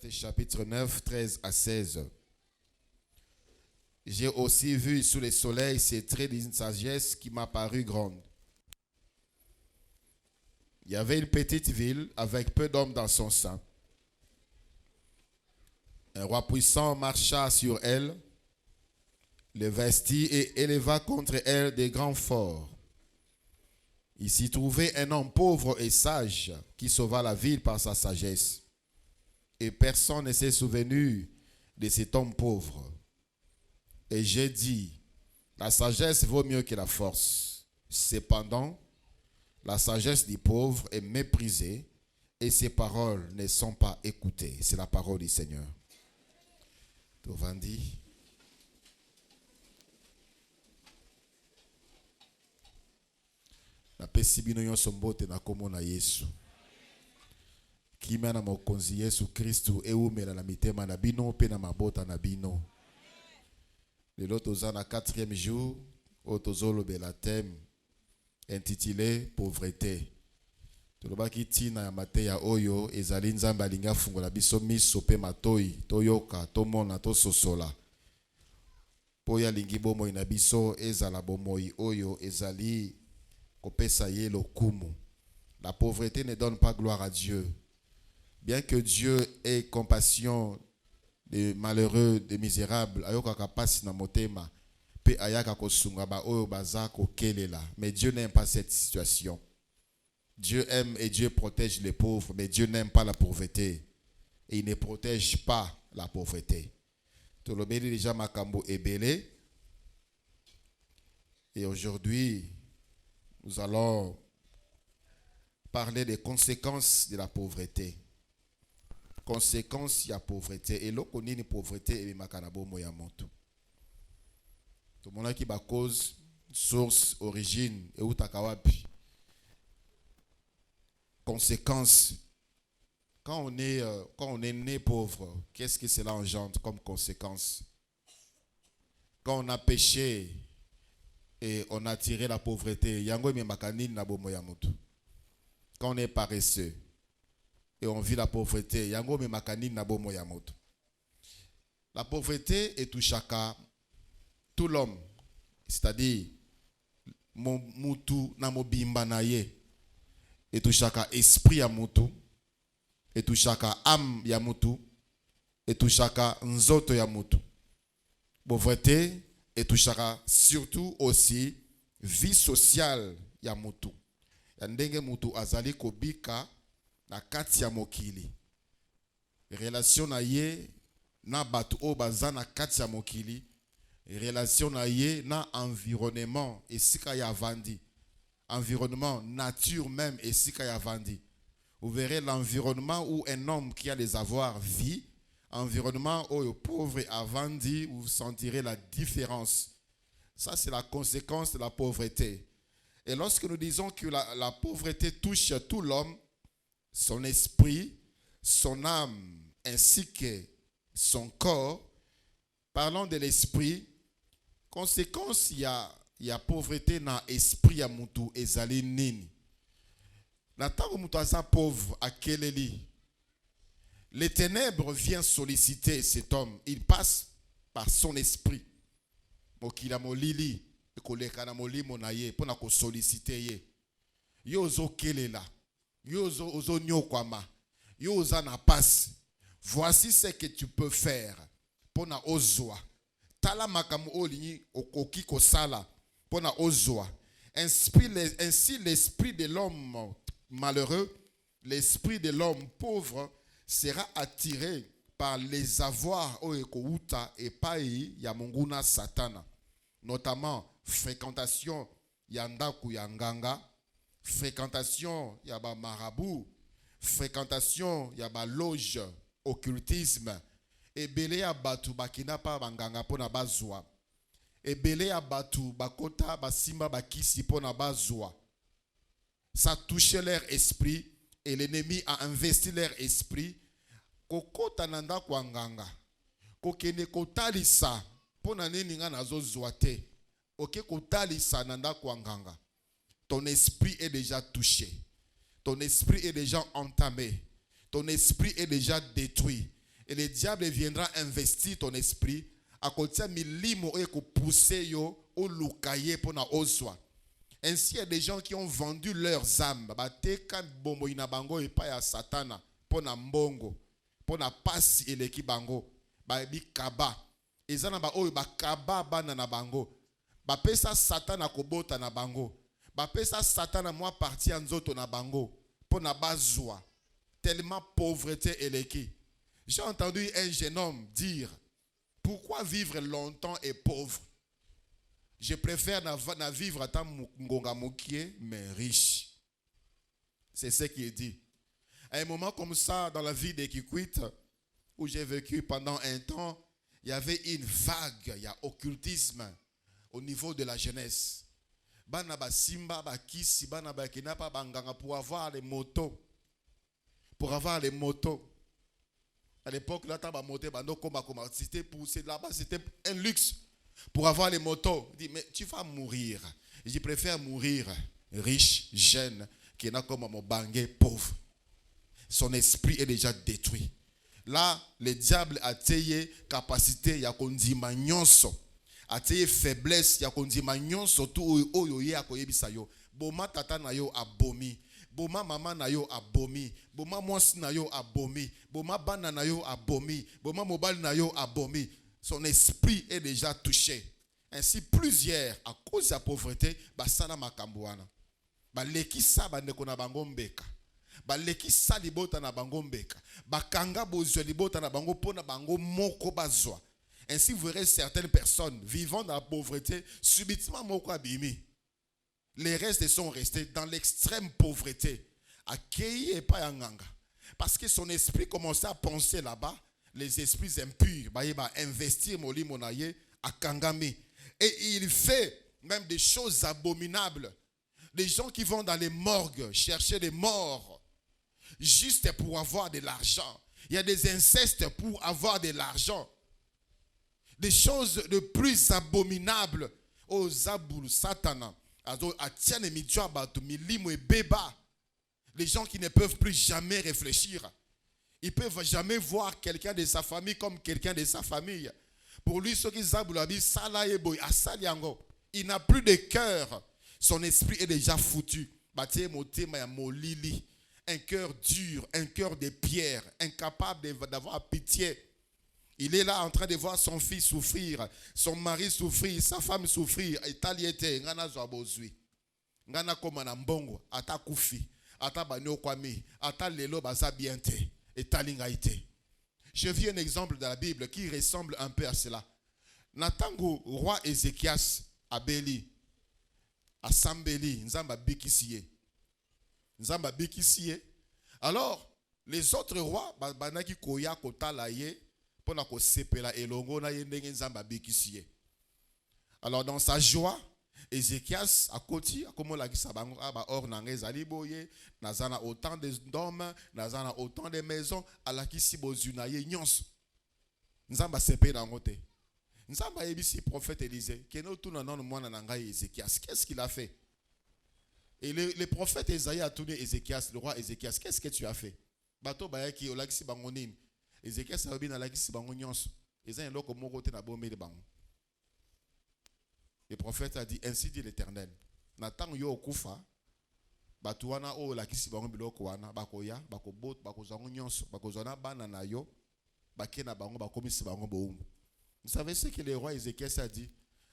Actes chapitre 9, 13 à 16. J'ai aussi vu sous le soleil ces traits d'une sagesse qui m'a paru grande. Il y avait une petite ville avec peu d'hommes dans son sein. Un roi puissant marcha sur elle, le vestit et éleva contre elle des grands forts. Il s'y trouvait un homme pauvre et sage qui sauva la ville par sa sagesse. Et personne ne s'est souvenu de cet homme pauvre. Et j'ai dit, la sagesse vaut mieux que la force. Cependant, la sagesse du pauvre est méprisée et ses paroles ne sont pas écoutées. C'est la parole du Seigneur. Tovandi. Napesi bino nyonso mbote na kombo na Yesu. Kimia na mokonzi Yesu Kristu eumela na mitema na bino pe na mabota na bino. Lelo toza na 4e jour o tozolobela thème intitulé pauvreté. Tolobaki tina ya mateya oyo ezali nzambe alinga fungola biso miso pe matoi toyoka tomona tososola. Po ya lingi bomoi na biso ezala bomoi oyo ezali kopesa ye lokumu. La pauvreté ne donne pas gloire à Dieu. Bien que Dieu ait compassion des malheureux, des misérables, ayoka kapasi na motema pe ayaka kosunga ba oyo baza kokelela. Mais Dieu n'aime pas cette situation. Dieu aime et Dieu protège les pauvres, mais Dieu n'aime pas la pauvreté. Et il ne protège pas la pauvreté. Tolobeli déjà makambo ebele. Et aujourd'hui, nous allons parler des conséquences de la pauvreté. Conséquences de la pauvreté. Et l'on connaît la pauvreté et makanabo moyamoto. Tout le monde qui a cause, source, origine et utakawapi. Conséquences. Quand on est né pauvre, qu'est-ce que cela engendre comme conséquence? Quand on a péché et on a tiré la pauvreté, quand on est paresseux et on vit la pauvreté, la pauvreté est tout l'homme, c'est-à-dire mutu na mobimba na ye, et tout chaka esprit ya mutu, et tout chaka âme ya mutu, et tout chaka nzoto ya mutu. Pauvreté et tout chaka surtout aussi vie sociale ya mutu. Ya ndenge mutu azali kobika na kati ya mokili. Relation na ye na batu o baza na kati ya mokili. Relation na ye na environnement esika ya vandi. Environnement, nature même esika ya vandi. Vous verrez l'environnement où un homme qui a les avoirs vit. Environnement où le pauvre a vendu, vous sentirez la différence. Ça, c'est la conséquence de la pauvreté. Et lorsque nous disons que la pauvreté touche tout l'homme, son esprit, son âme, ainsi que son corps, parlons de l'esprit, conséquence, il y a pauvreté dans l'esprit ya mutu ezali nini. Na tango mutu asa pauvre à keleli. Les ténèbres viennent solliciter cet homme. Il passe par son esprit. Mokila molili, ekoleka na molimo na ye pona ko solliciter ye. Yo ozo kelela. Yo ozo nyokwama. Yo oza na passe. Voici ce que tu peux faire pona ozwa. Tala makamu olinyi okoki kosala pona ozwa. Ainsi l'esprit de l'homme malheureux, l'esprit de l'homme pauvre sera attiré par les avoirs oekouta et pai ya monguna satana, notamment fréquentation yandaku yanganga, fréquentation yaba marabout, fréquentation yaba loge, occultisme, et belé ya batu bakina pa banganga pona bazwa, et belé ya batu bakota basimba bakisi pona bazwa. Ça touche leur esprit. Et l'ennemi a investi leur esprit. Koko tananda kwanganga. Kokene kotalisa. Pona neninga nazo zwate. Ok kotalisa nanda kwanganga. Ton esprit est déjà touché. Ton esprit est déjà entamé. Ton esprit est déjà détruit. Et le diable viendra investir ton esprit à côté milimo et pousser yo au lukaye pour na oswa. Ainsi, il y a des gens qui ont vendu leurs âmes. Bateka bombo ina bango et pas ya satana pour na mbongo, pour na pasi eleki bango. Ba bi kaba. Ezana ba oyo ba kaba bana na bango. Ba pesa satana kobota na bango. Ba pesa satana moi parti nzoto na bango pour na bazwa. Tellement pauvreté eleki. J'ai entendu un jeune homme dire: pourquoi vivre longtemps et pauvre? Je préfère vivre à temps ngonga mokie, mais riche. C'est ce qu'il dit. À un moment comme ça, dans la vie de Kikwit, où j'ai vécu pendant un temps, il y avait une vague, il y a occultisme au niveau de la jeunesse. Bana ba simba ba kisi bana ba kinapa banganga pour avoir les motos. Pour avoir les motos. À l'époque, là, t'as monté bando comme c'était pour là-bas, c'était un luxe. Pour avoir les motos, il dit, mais tu vas mourir. Je préfère mourir riche, jeune, qui n'a comme mon bangé pauvre. Son esprit est déjà détruit. Là, le diable a tayé capacité, il y a qu'on dit magnonso. A tayé faiblesse, il y a qu'on dit magnonso, tout oyo ye a koye bisayo. Boma tata na yo abomi. Boma mama na yo abomi. Boma mwasi na yo abomi. Boma bana na yo abomi. Boma mobile na yo abomi. Son esprit est déjà touché. Ainsi, plusieurs, à cause de la pauvreté, basana makambouana. Baleki sa bandeko na bango mbeka. Baleki sa libota na bango mbeka. Bakanga bozwa libota na bango pona bango moko bazwa. Ainsi, vous verrez certaines personnes vivant dans la pauvreté, subitement moko abimi. Les restes sont restés dans l'extrême pauvreté. Accueilli et pas yanganga. Parce que son esprit commençait à penser là-bas. Les esprits impurs, investir moli monaye à Kangami. Et il fait même des choses abominables. Des gens qui vont dans les morgues chercher des morts juste pour avoir de l'argent. Il y a des incestes pour avoir de l'argent. Des choses de plus abominables. Oh Zaboul, Satana. Les gens qui ne peuvent plus jamais réfléchir. Ils ne peuvent jamais voir quelqu'un de sa famille comme quelqu'un de sa famille. Pour lui, ceux qui il n'a plus de cœur. Son esprit est déjà foutu. Un cœur dur, un cœur de pierre, incapable d'avoir pitié. Il est là en train de voir son fils souffrir, son mari souffrir, sa femme souffrir. Ngana komana mbongo, ata kufi, ata banyo kwami, ata lelo baza biente. Je vis un exemple de la Bible qui ressemble un peu à cela. Natango, roi Ézéchias, à Béli, à Sambeli, Nzamba Bikisiye. Nzamba Bikisiye. Alors, les autres rois, Banaki Koya Kotalaye, Ponako Sepela Elongo, Nayendenge Nzamba Bikisiye. Alors, dans sa joie, Ézéchias a côté comme la gisabango aba or nangezali boye nazana autant d'hommes nazana autant de maisons ala kisi bozunaye nyons nzamba sepe na ngote nzamba yebisi prophète Élisée keno tuna non mwana nanga Ézéchias qu'est-ce qu'il a fait et le prophète Isaïe a tourné Ézéchias le roi Ézéchias qu'est-ce que tu as fait bato bayaki olakisi bango nini Ézéchias a bien alakisi bango nyons ezan loko moko te na bombe de bango. Le prophète a dit, ainsi dit l'Éternel. Natang yo kufa, batuana o la kisi bango biloko wana, bakoya, bakobot, bakozango nyonso, bakozana banana yo, bakena bango bakomisi bango boum. Vous savez ce que le roi Ézéchias a dit?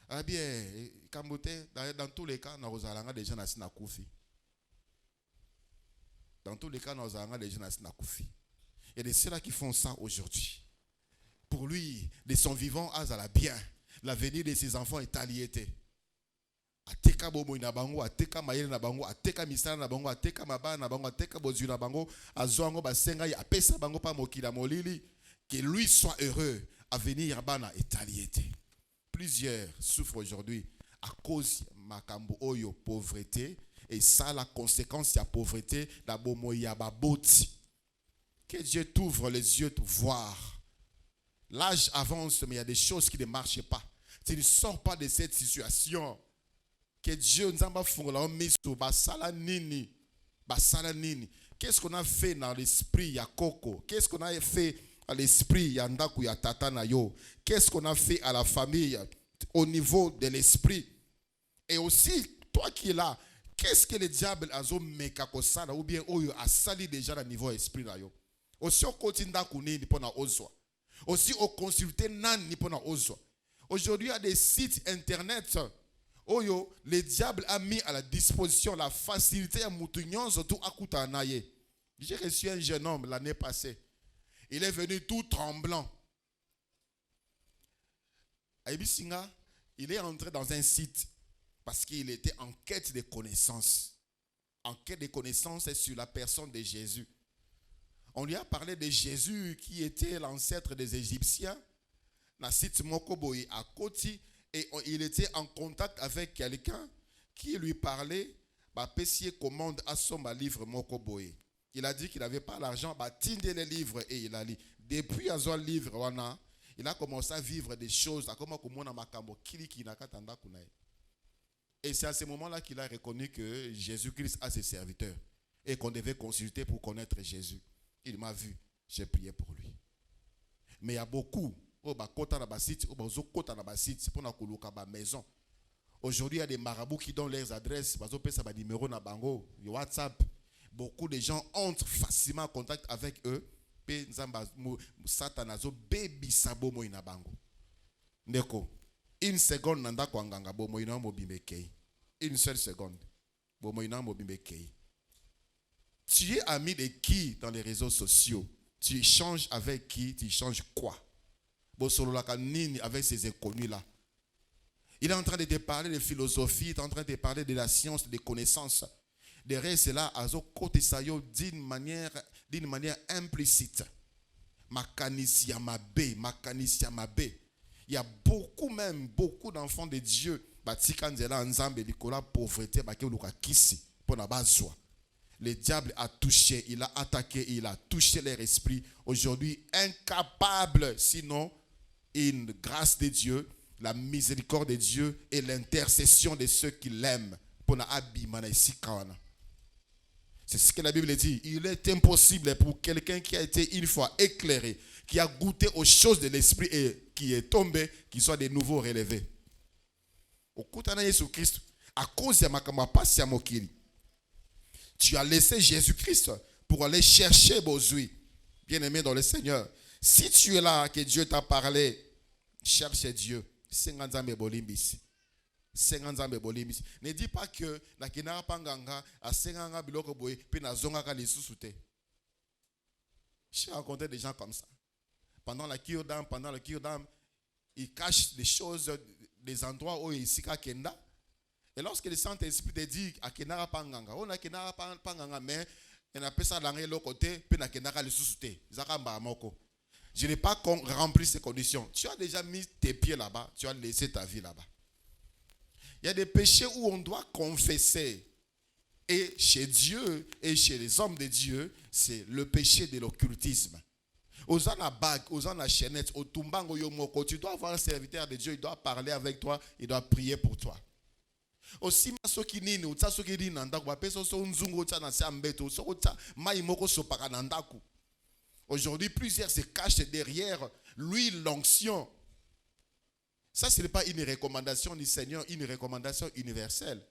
Ah bien, Kambote, dans tous les cas, nous avons des gens assis na koufi. Dans tous les cas, nous avons des gens assis na koufi. Il y a des ceux-là qui font ça aujourd'hui. Pour lui, de son vivant, azala bien. L'avenir de ses enfants est aliété. Ateka bomo na bango, ateka mayele na bango, ateka misala na bango, ateka mabana na bango, ateka bozu na bango, azongo basenga ya pesa bango pa mokila molili, que lui soit heureux. Avenir bana est aliété. Plusieurs souffrent aujourd'hui à cause de makambo oyo pauvreté et ça la conséquence de la pauvreté da bomo ya baboti. Que Dieu t'ouvre les yeux pour voir. L'âge avance mais il y a des choses qui ne marchent pas. Tu ne sors pas de cette situation. Que Dieu nous a fait basala nini. Qu'est-ce qu'on a fait dans l'esprit Yakoko? Qu'est-ce qu'on a fait à l'esprit, yandaku ya tata na yo. Qu'est-ce qu'on a fait à la famille au niveau de l'esprit? Et aussi, toi qui es là, qu'est-ce que le diable a zo mekakosala ou bien oyo a sali déjà au niveau esprit na yo? Aussi, au kotinda kuni ni pona ozwa. Aussi, au consulter nan ni pona ozwa. Aujourd'hui, il y a des sites internet où le diable a mis à la disposition la facilité à moutougnon, surtout à Koutanaye. J'ai reçu un jeune homme l'année passée. Il est venu tout tremblant. Aïbisinga, il est entré dans un site parce qu'il était en quête de connaissances. En quête de connaissances sur la personne de Jésus. On lui a parlé de Jésus qui était l'ancêtre des Égyptiens. Dans le site Mokoboy à Koti. Et il était en contact avec quelqu'un qui lui parlait. Pessier commande à son livre Mokoboy. Il a dit qu'il n'avait pas l'argent. Tinde les livres et il a lu. Depuis à son livre, il a commencé à vivre des choses. Et c'est à ce moment-là qu'il a reconnu que Jésus-Christ a ses serviteurs. Et qu'on devait consulter pour connaître Jésus. Il m'a vu. J'ai prié pour lui. Mais il y a beaucoup. Aujourd'hui, il y a des marabouts qui donnent leurs adresses, numéro na bango, WhatsApp. Beaucoup de gens entrent facilement en contact avec eux. Une seconde, une seule seconde. Tu es ami de qui dans les réseaux sociaux? Tu échanges avec qui? Tu échanges quoi? Avec ces inconnus-là. Il est en train de te parler de philosophie, il est en train de te parler de la science, des connaissances. Derrière cela, d'une manière implicite. Il y a beaucoup d'enfants de Dieu. Le diable a touché, il a attaqué, il a touché leur esprit. Aujourd'hui, incapable, sinon, une grâce de Dieu, la miséricorde de Dieu et l'intercession de ceux qui l'aiment. C'est ce que la Bible dit. Il est impossible pour quelqu'un qui a été une fois éclairé, qui a goûté aux choses de l'esprit et qui est tombé, qu'il soit de nouveau relevé. Au Koutana Jésus-Christ, à cause de ma passion mokili. Tu as laissé Jésus-Christ pour aller chercher Bozui. Bien-aimé dans le Seigneur. Si tu es là, que Dieu t'a parlé, cherche Dieu. Ne dis pas que na kinara panganga a senganga biloko boy puis na zongaka lisusu te. J'ai rencontré des gens comme ça. Pendant la cure-d'âme, ils cachent des choses, des endroits où ils s'y kenda. Et lorsque le Saint-Esprit te dit à Kenara Panganga, on a Kenara Panganga, mais on a fait ça dans l'autre côté, puis on a Kenara le sous-souté. Je n'ai pas rempli ces conditions. Tu as déjà mis tes pieds là-bas, tu as laissé ta vie là-bas. Il y a des péchés où on doit confesser. Et chez Dieu et chez les hommes de Dieu, c'est le péché de l'occultisme. Osana bague, osana chaînette, au tumbango yomoko, tu dois avoir un serviteur de Dieu, il doit parler avec toi, il doit prier pour toi. Aussi masoki nini utsa soki nini nandaku bapeso so nzungu utsa na sambeto so utsa mai moko sopaka nandaku. Aujourd'hui, plusieurs se cachent derrière l'huile, l'onction. Ça, ce n'est pas une recommandation du Seigneur, une recommandation universelle.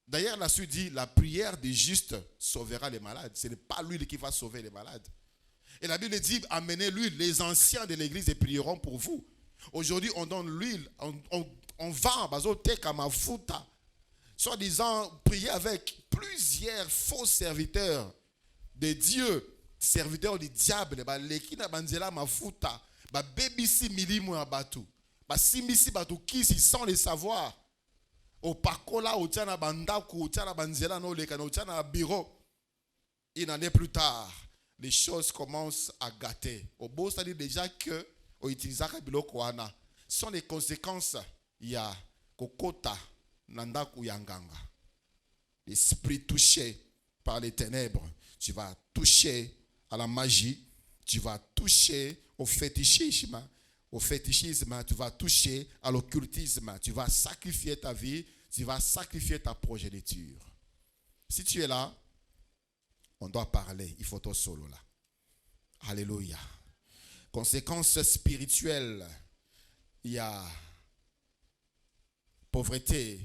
D'ailleurs, la suite dit, la prière du juste sauvera les malades. Ce n'est pas l'huile qui va sauver les malades. Et la Bible dit, amenez l'huile, les anciens de l'église et prieront pour vous. Aujourd'hui, on donne l'huile, on vend, soi-disant, prier avec plusieurs faux serviteurs de Dieu, serviteurs du diable, sans le savoir. Au pakola, au tiana bandaku, au tiana banzela no lekana, au tiana bureau. Une année plus tard, les choses commencent à gâter. Au beau, ça dit déjà que au utilisaka biloko wana sont les conséquences. Il y a kokota nandaku yanganga. L'esprit touché par les ténèbres, tu vas toucher à la magie, tu vas toucher au fétichisme. Au fétichisme, tu vas toucher à l'occultisme, tu vas sacrifier ta vie, tu vas sacrifier ta progéniture. Si tu es là, on doit parler, il faut ton solo là. Alléluia. Conséquences spirituelles, il y a pauvreté.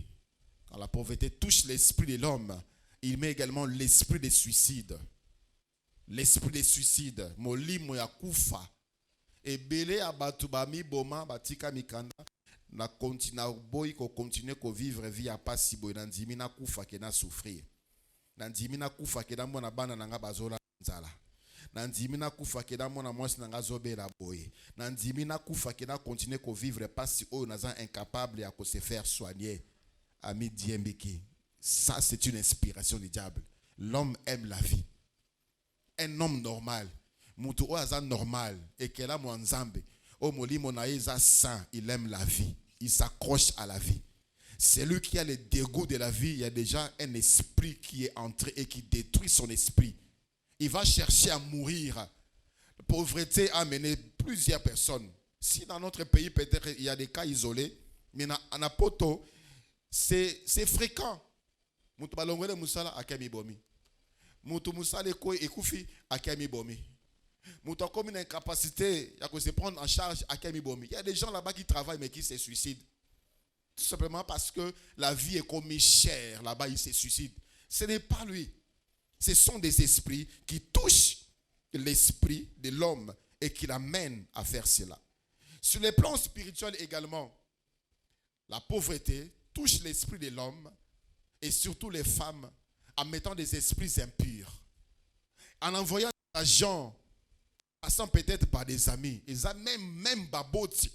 Quand la pauvreté touche l'esprit de l'homme, il met également l'esprit de suicide. L'esprit de suicide. Molimo ya kufa. Et belé abatu bami boma batika mikanda. Na boy ko continuer ko vivre vie à pas si boy nandimi na kufa ke na souffrir. Nandimi na kufa ke na mona bana nanga bazola nzala. Nandimi na kufa ke na mona mwasi nanga zobela boy. Nandimi na kufa ke na continuer ko vivre pas si o naza incapable à se faire soigner. Ami Diembeki. Ça c'est une inspiration du diable. L'homme aime la vie. Un homme normal, mutu oaza normal et qu'elle a mon nzambe. O molimo na eza saint, il aime la vie. Il s'accroche à la vie. Celui qui a le dégoût de la vie, il y a déjà un esprit qui est entré et qui détruit son esprit. Il va chercher à mourir. La pauvreté a amené plusieurs personnes. Si dans notre pays, peut-être il y a des cas isolés, mais en Apoto, c'est fréquent. Mutu balongwele musala akemi bomi. Mutu musala ekufi akemi bomi. Mutu comme une incapacité à se prendre en charge akemi bomi. Il y a des gens là-bas qui travaillent mais qui se suicident. Tout simplement parce que la vie est comme chère. Là-bas, ils se suicident. Ce n'est pas lui. Ce sont des esprits qui touchent l'esprit de l'homme et qui l'amènent à faire cela. Sur le plan spirituel également, la pauvreté touche l'esprit de l'homme et surtout les femmes en mettant des esprits impurs. En envoyant des agents, passant peut-être par des amis, et ça même baboti.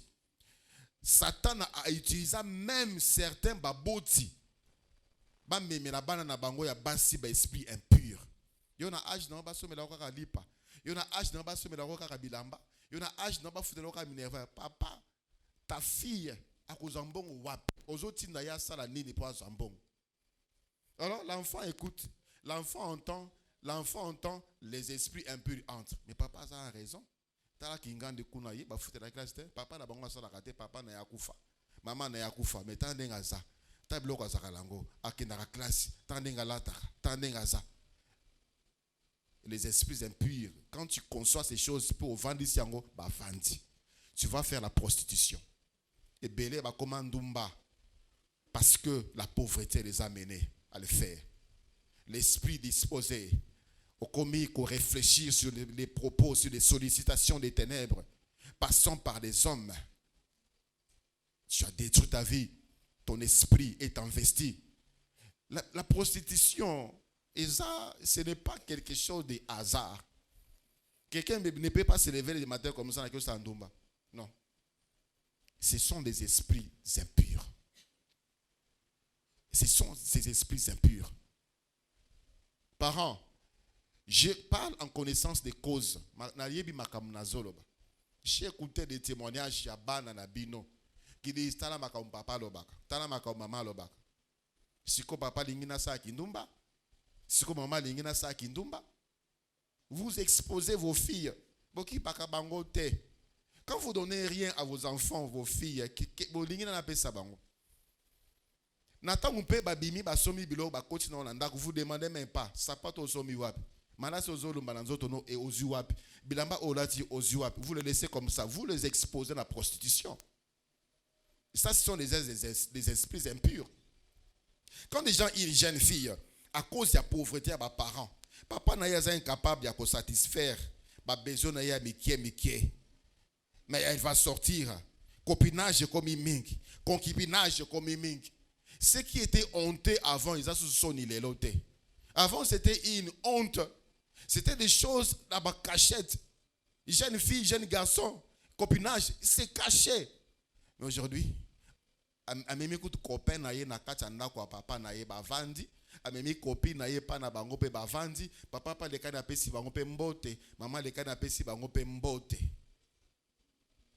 Satan a utilisé même certains baboti. Mais la banane na bango ya basi ba esprit impur. Yo na âge na ba so mela ka lipa. Yo na âge na ba so mela ka bilamba. Yo na âge na ba futela ka minerva. Papa, ta fille a kozambongo wapi. Ozotinda ya sala nini po azambongo. Alors l'enfant écoute, l'enfant entend, les esprits impurs entrent. Mais papa ça a raison. Tala kingande kuna ye ba futela classe papa na bango sala kate papa na yakufa. Maman na yakufa mais tant denga ça. Tabloko azakalango akendaka classe tandenga lata tandenga za. Les esprits impurs, quand tu conçois ces choses pour vendre ici yango ba vandi. Tu vas faire la prostitution. Et belé ba komandumba parce que la pauvreté les a menés à le faire. L'esprit disposé au commis qu'on réfléchir sur les propos, sur les sollicitations des ténèbres, passant par les hommes. Tu as détruit ta vie. Ton esprit est investi. La prostitution, ce n'est pas quelque chose de hasard. Quelqu'un ne peut pas se lever le matin comme ça, non. Ce sont des esprits impurs. Ce sont ces esprits impurs. Parents, je parle en connaissance des causes. J'ai écouté des témoignages à Bana Nabino qui disent tala maka papa lobaka, tala maka mama lobaka. Siko papa lingina sa kindumba, siko maman lingina sa kindumba. Vous exposez vos filles. Boki paka bango te. Quand vous donnez rien à vos enfants, vos filles, bo lingina na pesa bango. Nata mpe babimi basomi bilo ba coach na olanda vous demandez même pas sapato somi wapi. Manasi ozolo mananzoto no et ozu wapi. Bilamba olati ozu wapi. Vous les laissez comme ça, vous les exposez à la prostitution. Ça, ce sont des esprits impurs. Quand des gens, une jeune fille, à cause de la pauvreté à mes parents, papa n'est pas incapable de satisfaire ma besoin de mikie. Mais elle va sortir. Copinage comme iming, concubinage comme iming. Ce qui était honteux avant, ils ont sont les lotés. Avant, c'était une honte. C'était des choses dans ma cachette. Jeune fille, jeune garçon, copinage, c'est caché. Mais aujourd'hui, amemi kutu copain na ye na kati ndako papa na ye bavandi, amemi copine na ye pa na bango pe bavandi, papa pa lekana apesi bango pe mbote, maman lekana apesi bango pe mbote.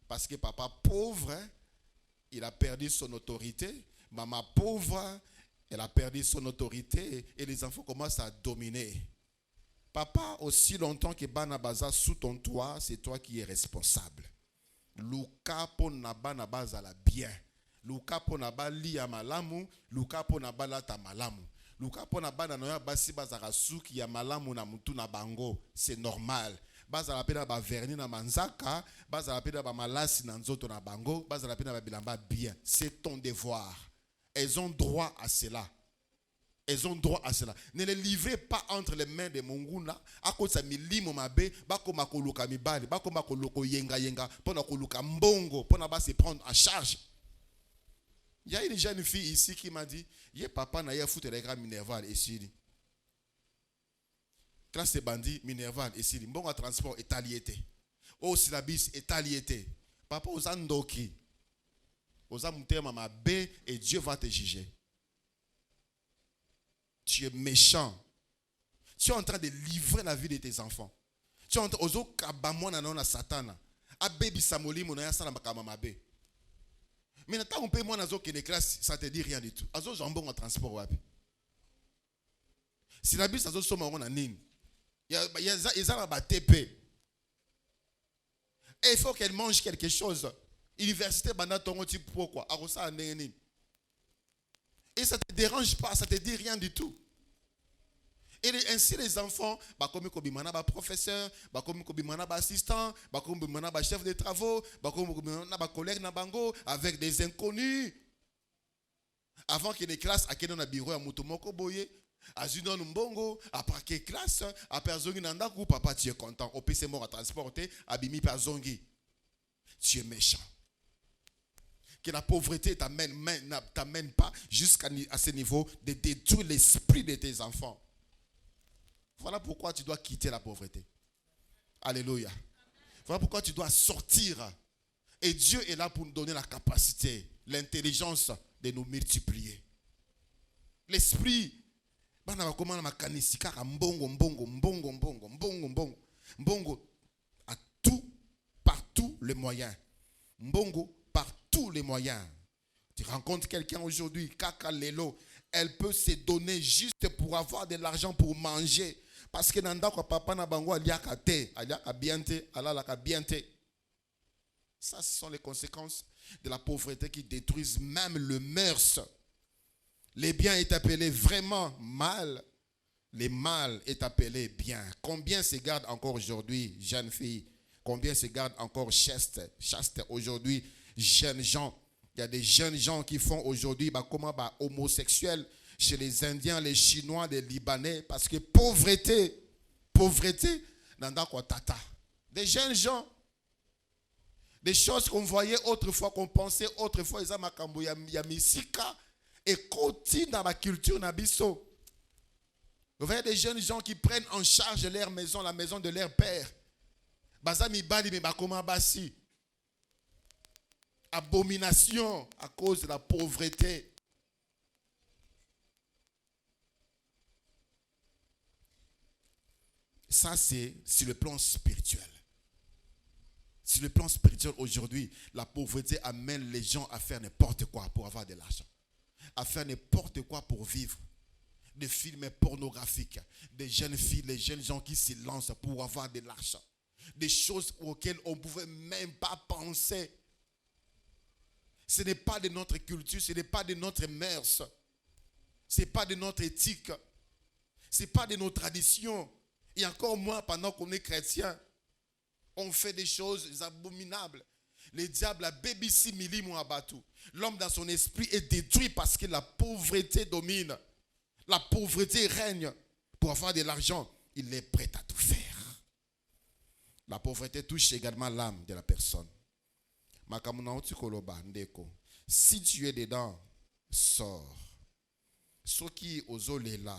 Parce que papa pauvre, il a perdu son autorité, maman pauvre, elle a perdu son autorité et les enfants commencent à dominer. Papa, aussi longtemps que bana baza sous ton toit, c'est toi qui es responsable. Luka po naba na baza la bien. Luka po naba liya malamu, luka po naba lata malamu. Luka po naba na noya basi bazaka suki ya malamu na mutu na bango, c'est normal. bazala pena ba verni na manzaka, bazala pena ba malasi na nzoto na bango, bazala pena ba bilamba bien. C'est ton devoir. Elles ont droit à cela. Elles ont droit à cela. Ne les livrez pas entre les mains de Monguna. À cause de milimo mabe, bako makoluka mibali, bako makoloko yenga yenga, pona koluka mbongo, pona ba se prendre en charge. Il y a une jeune fille ici qui m'a dit, ye papa na ye foutre les grands Minerval ici. Classe bandit Minerval ici. Mbongo à transport est aliété. Au syllabus est aliété. Papa aux andoki. Aux amutema mabe et Dieu va te juger. Tu es méchant. Tu es en train de livrer la vie de tes enfants. Tu es en train de Satan. Abebi samoli mona ya sala makama mabe. Mais n'attends on peut moi nazo que les classes ça te dit rien du tout. Azo jambon en transport wapi. Si la bus azo soma on a nini. Il y a ba TP. Et il faut qu'elle mange quelque chose. Université bana tongo type pourquoi? Arosa neni. Et ça ne te dérange pas, ça ne te dit rien du tout. Et ainsi les enfants, comme Kobimana, professeur, comme Kobimana, assistant, comme Kobimana, chef de travaux, comme Kobimana, collègue Nabango, avec des inconnus. Avant que les classes, à quel bureau à Moutomoko Boye, à Zudon Mbongo, après quelle classe, après Zongi Nandaku, papa, tu es content. Au PC mort à transporter, Abimi par Zongi. Tu es méchant. Que la pauvreté t'amène pas jusqu'à ce niveau de détruire l'esprit de tes enfants. Voilà pourquoi tu dois quitter la pauvreté. Alléluia. Voilà pourquoi tu dois sortir. Et Dieu est là pour nous donner la capacité, l'intelligence de nous multiplier. L'esprit, mbongo à tout, partout les moyens. Mbongo par tous les moyens. Tu rencontres quelqu'un aujourd'hui, Kaka Lelo, elle peut se donner juste pour avoir de l'argent pour manger. Parce que nanda kwa papa na bango aliaka te, aliaka biente, alalaka biente. Ça, ce sont les conséquences de la pauvreté qui détruisent même le mœurs. Les biens est appelé vraiment mal. Le mal est appelé bien. Combien se gardent encore aujourd'hui, jeunes filles? Combien se gardent encore chaste aujourd'hui? Jeunes gens, il y a des jeunes gens qui font aujourd'hui comment homosexuels chez les Indiens, les Chinois, les Libanais, parce que pauvreté, nanda kwa tata. Des jeunes gens, des choses qu'on voyait autrefois, qu'on pensait autrefois, ils makambo ya misika et continue dans la culture nabiso. Vous voyez des jeunes gens qui prennent en charge leur maison, la maison de leur père. Bazami bali me bakoma basi. Abomination à cause de la pauvreté. Ça, c'est sur le plan spirituel. Sur le plan spirituel, aujourd'hui, la pauvreté amène les gens à faire n'importe quoi pour avoir de l'argent. À faire n'importe quoi pour vivre. Des films pornographiques, des jeunes filles, des jeunes gens qui se lancent pour avoir de l'argent. Des choses auxquelles on ne pouvait même pas penser. Ce n'est pas de notre culture, ce n'est pas de notre mœurs. Ce n'est pas de notre éthique. Ce n'est pas de nos traditions. Et encore moins pendant qu'on est chrétien. On fait des choses abominables. Le diable a BBC milimo abatu. L'homme dans son esprit est détruit parce que la pauvreté domine. La pauvreté règne. Pour avoir de l'argent, il est prêt à tout faire. La pauvreté touche également l'âme de la personne. Si tu es dedans, sors. Ce qui est là,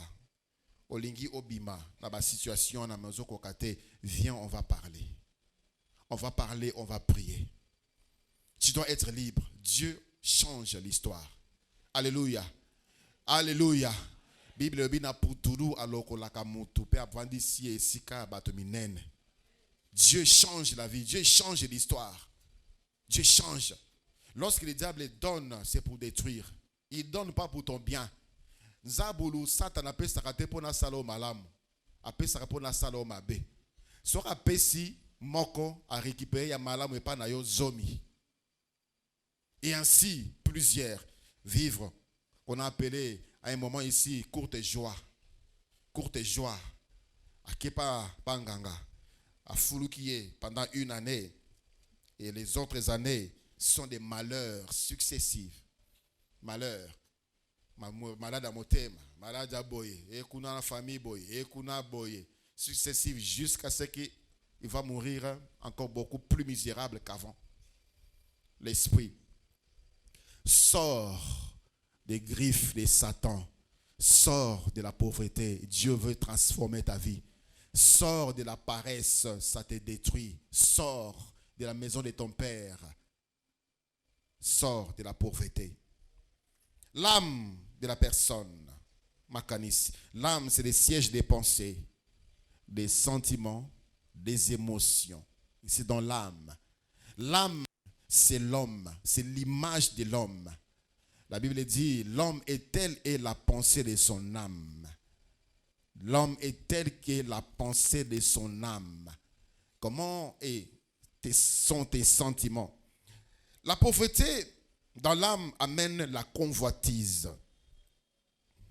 olingi obima, dans la situation, dans la kokate, viens, on va parler. On va parler, on va prier. Tu dois être libre. Dieu change l'histoire. Alléluia. Alléluia. Bible bina puturu aloko lakamutu pe abandi si esika batominene. Dieu change la vie, Dieu change l'histoire. Dieu change. Lorsque le diable donne, c'est pour détruire. Il ne donne pas pour ton bien. Zabulu Satan appelle sakate pona salo malamu. Appelle sakate pona salo mabe. Sora pesi moko a récupéré ya malamu et pas na yo zomi. Et ainsi, plusieurs vivre. On a appelé à un moment ici courte joie. Courte joie. Akepa panganga. à Fulukiye pendant une année. Et les autres années sont des malheurs successifs. Malheurs. Malade à motema, malade à boye, et kuna la famille boye, et kuna boye. Successifs jusqu'à ce qu'il va mourir encore beaucoup plus misérable qu'avant. L'esprit sort des griffes de Satan. Sors de la pauvreté, Dieu veut transformer ta vie. Sors de la paresse, ça te détruit. Sors de la maison de ton père. Sors de la pauvreté. L'âme de la personne, Makanis. L'âme, c'est le siège des pensées, des sentiments, des émotions. C'est dans l'âme. L'âme, c'est l'homme, c'est l'image de l'homme. La Bible dit, l'homme est tel est la pensée de son âme. L'homme est tel qu'est la pensée de son âme. Comment sont tes sentiments? La pauvreté dans l'âme amène la convoitise.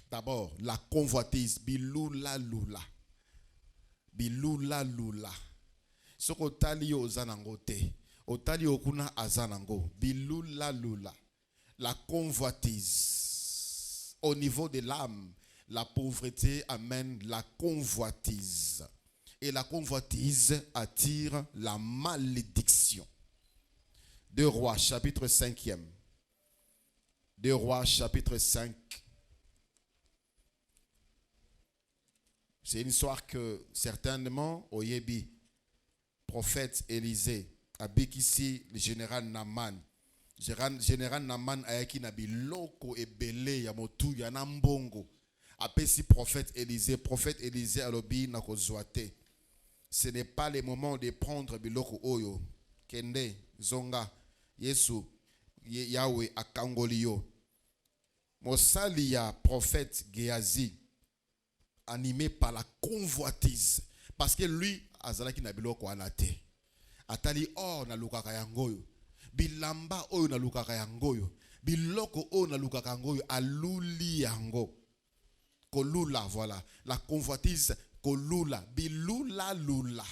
D'abord, la convoitise. Biloula lula. Biloula lula. Ce que tali ozanangote. Otali okuna azanango. Biloula lula. La convoitise. Au niveau de l'âme, la pauvreté amène la convoitise. Et la convoitise attire la malédiction. 2 Rois, chapitre 5e. 2 Rois, chapitre 5. C'est une histoire que certainement, Oyebi, prophète Élisée, avec ici le général Naman. Général Naman ayaki na biloko ebele ya motu ya nambongo. Apesi prophète Élisée alobi na kozwate. Ce n'est pas le moment de prendre biloko oyo. Kende zonga Yesu Yahweh akangoliyo. Mosali ya prophète Géasi, animé par la convoitise, parce que lui azalaki na biloko anate. Atali na lukaka yangoyo. Bilamba oyo na lukaka yangoyo. Biloko oyo na lukaka yangoyo aluli yango. Kolula, voilà. La convoitise kolula. Bilula lula.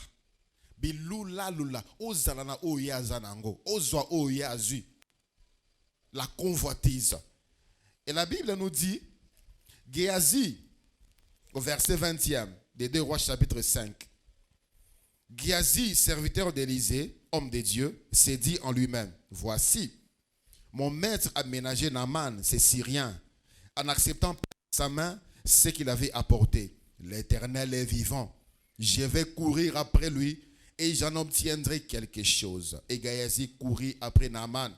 Bilula lula. Ozala na oyo azanango. Ozwa oyo azui. La convoitise. Et la Bible nous dit, Géasi, au verset 20e, des 2 Rois chapitre 5. Géasi, serviteur d'Élisée, homme de Dieu, s'est dit en lui-même, voici, mon maître a ménagé Naaman, c'est Syrien, en acceptant par sa main ce qu'il avait apporté. L'Éternel est vivant. Je vais courir après lui et j'en obtiendrai quelque chose. Et Géasi courut après Naaman.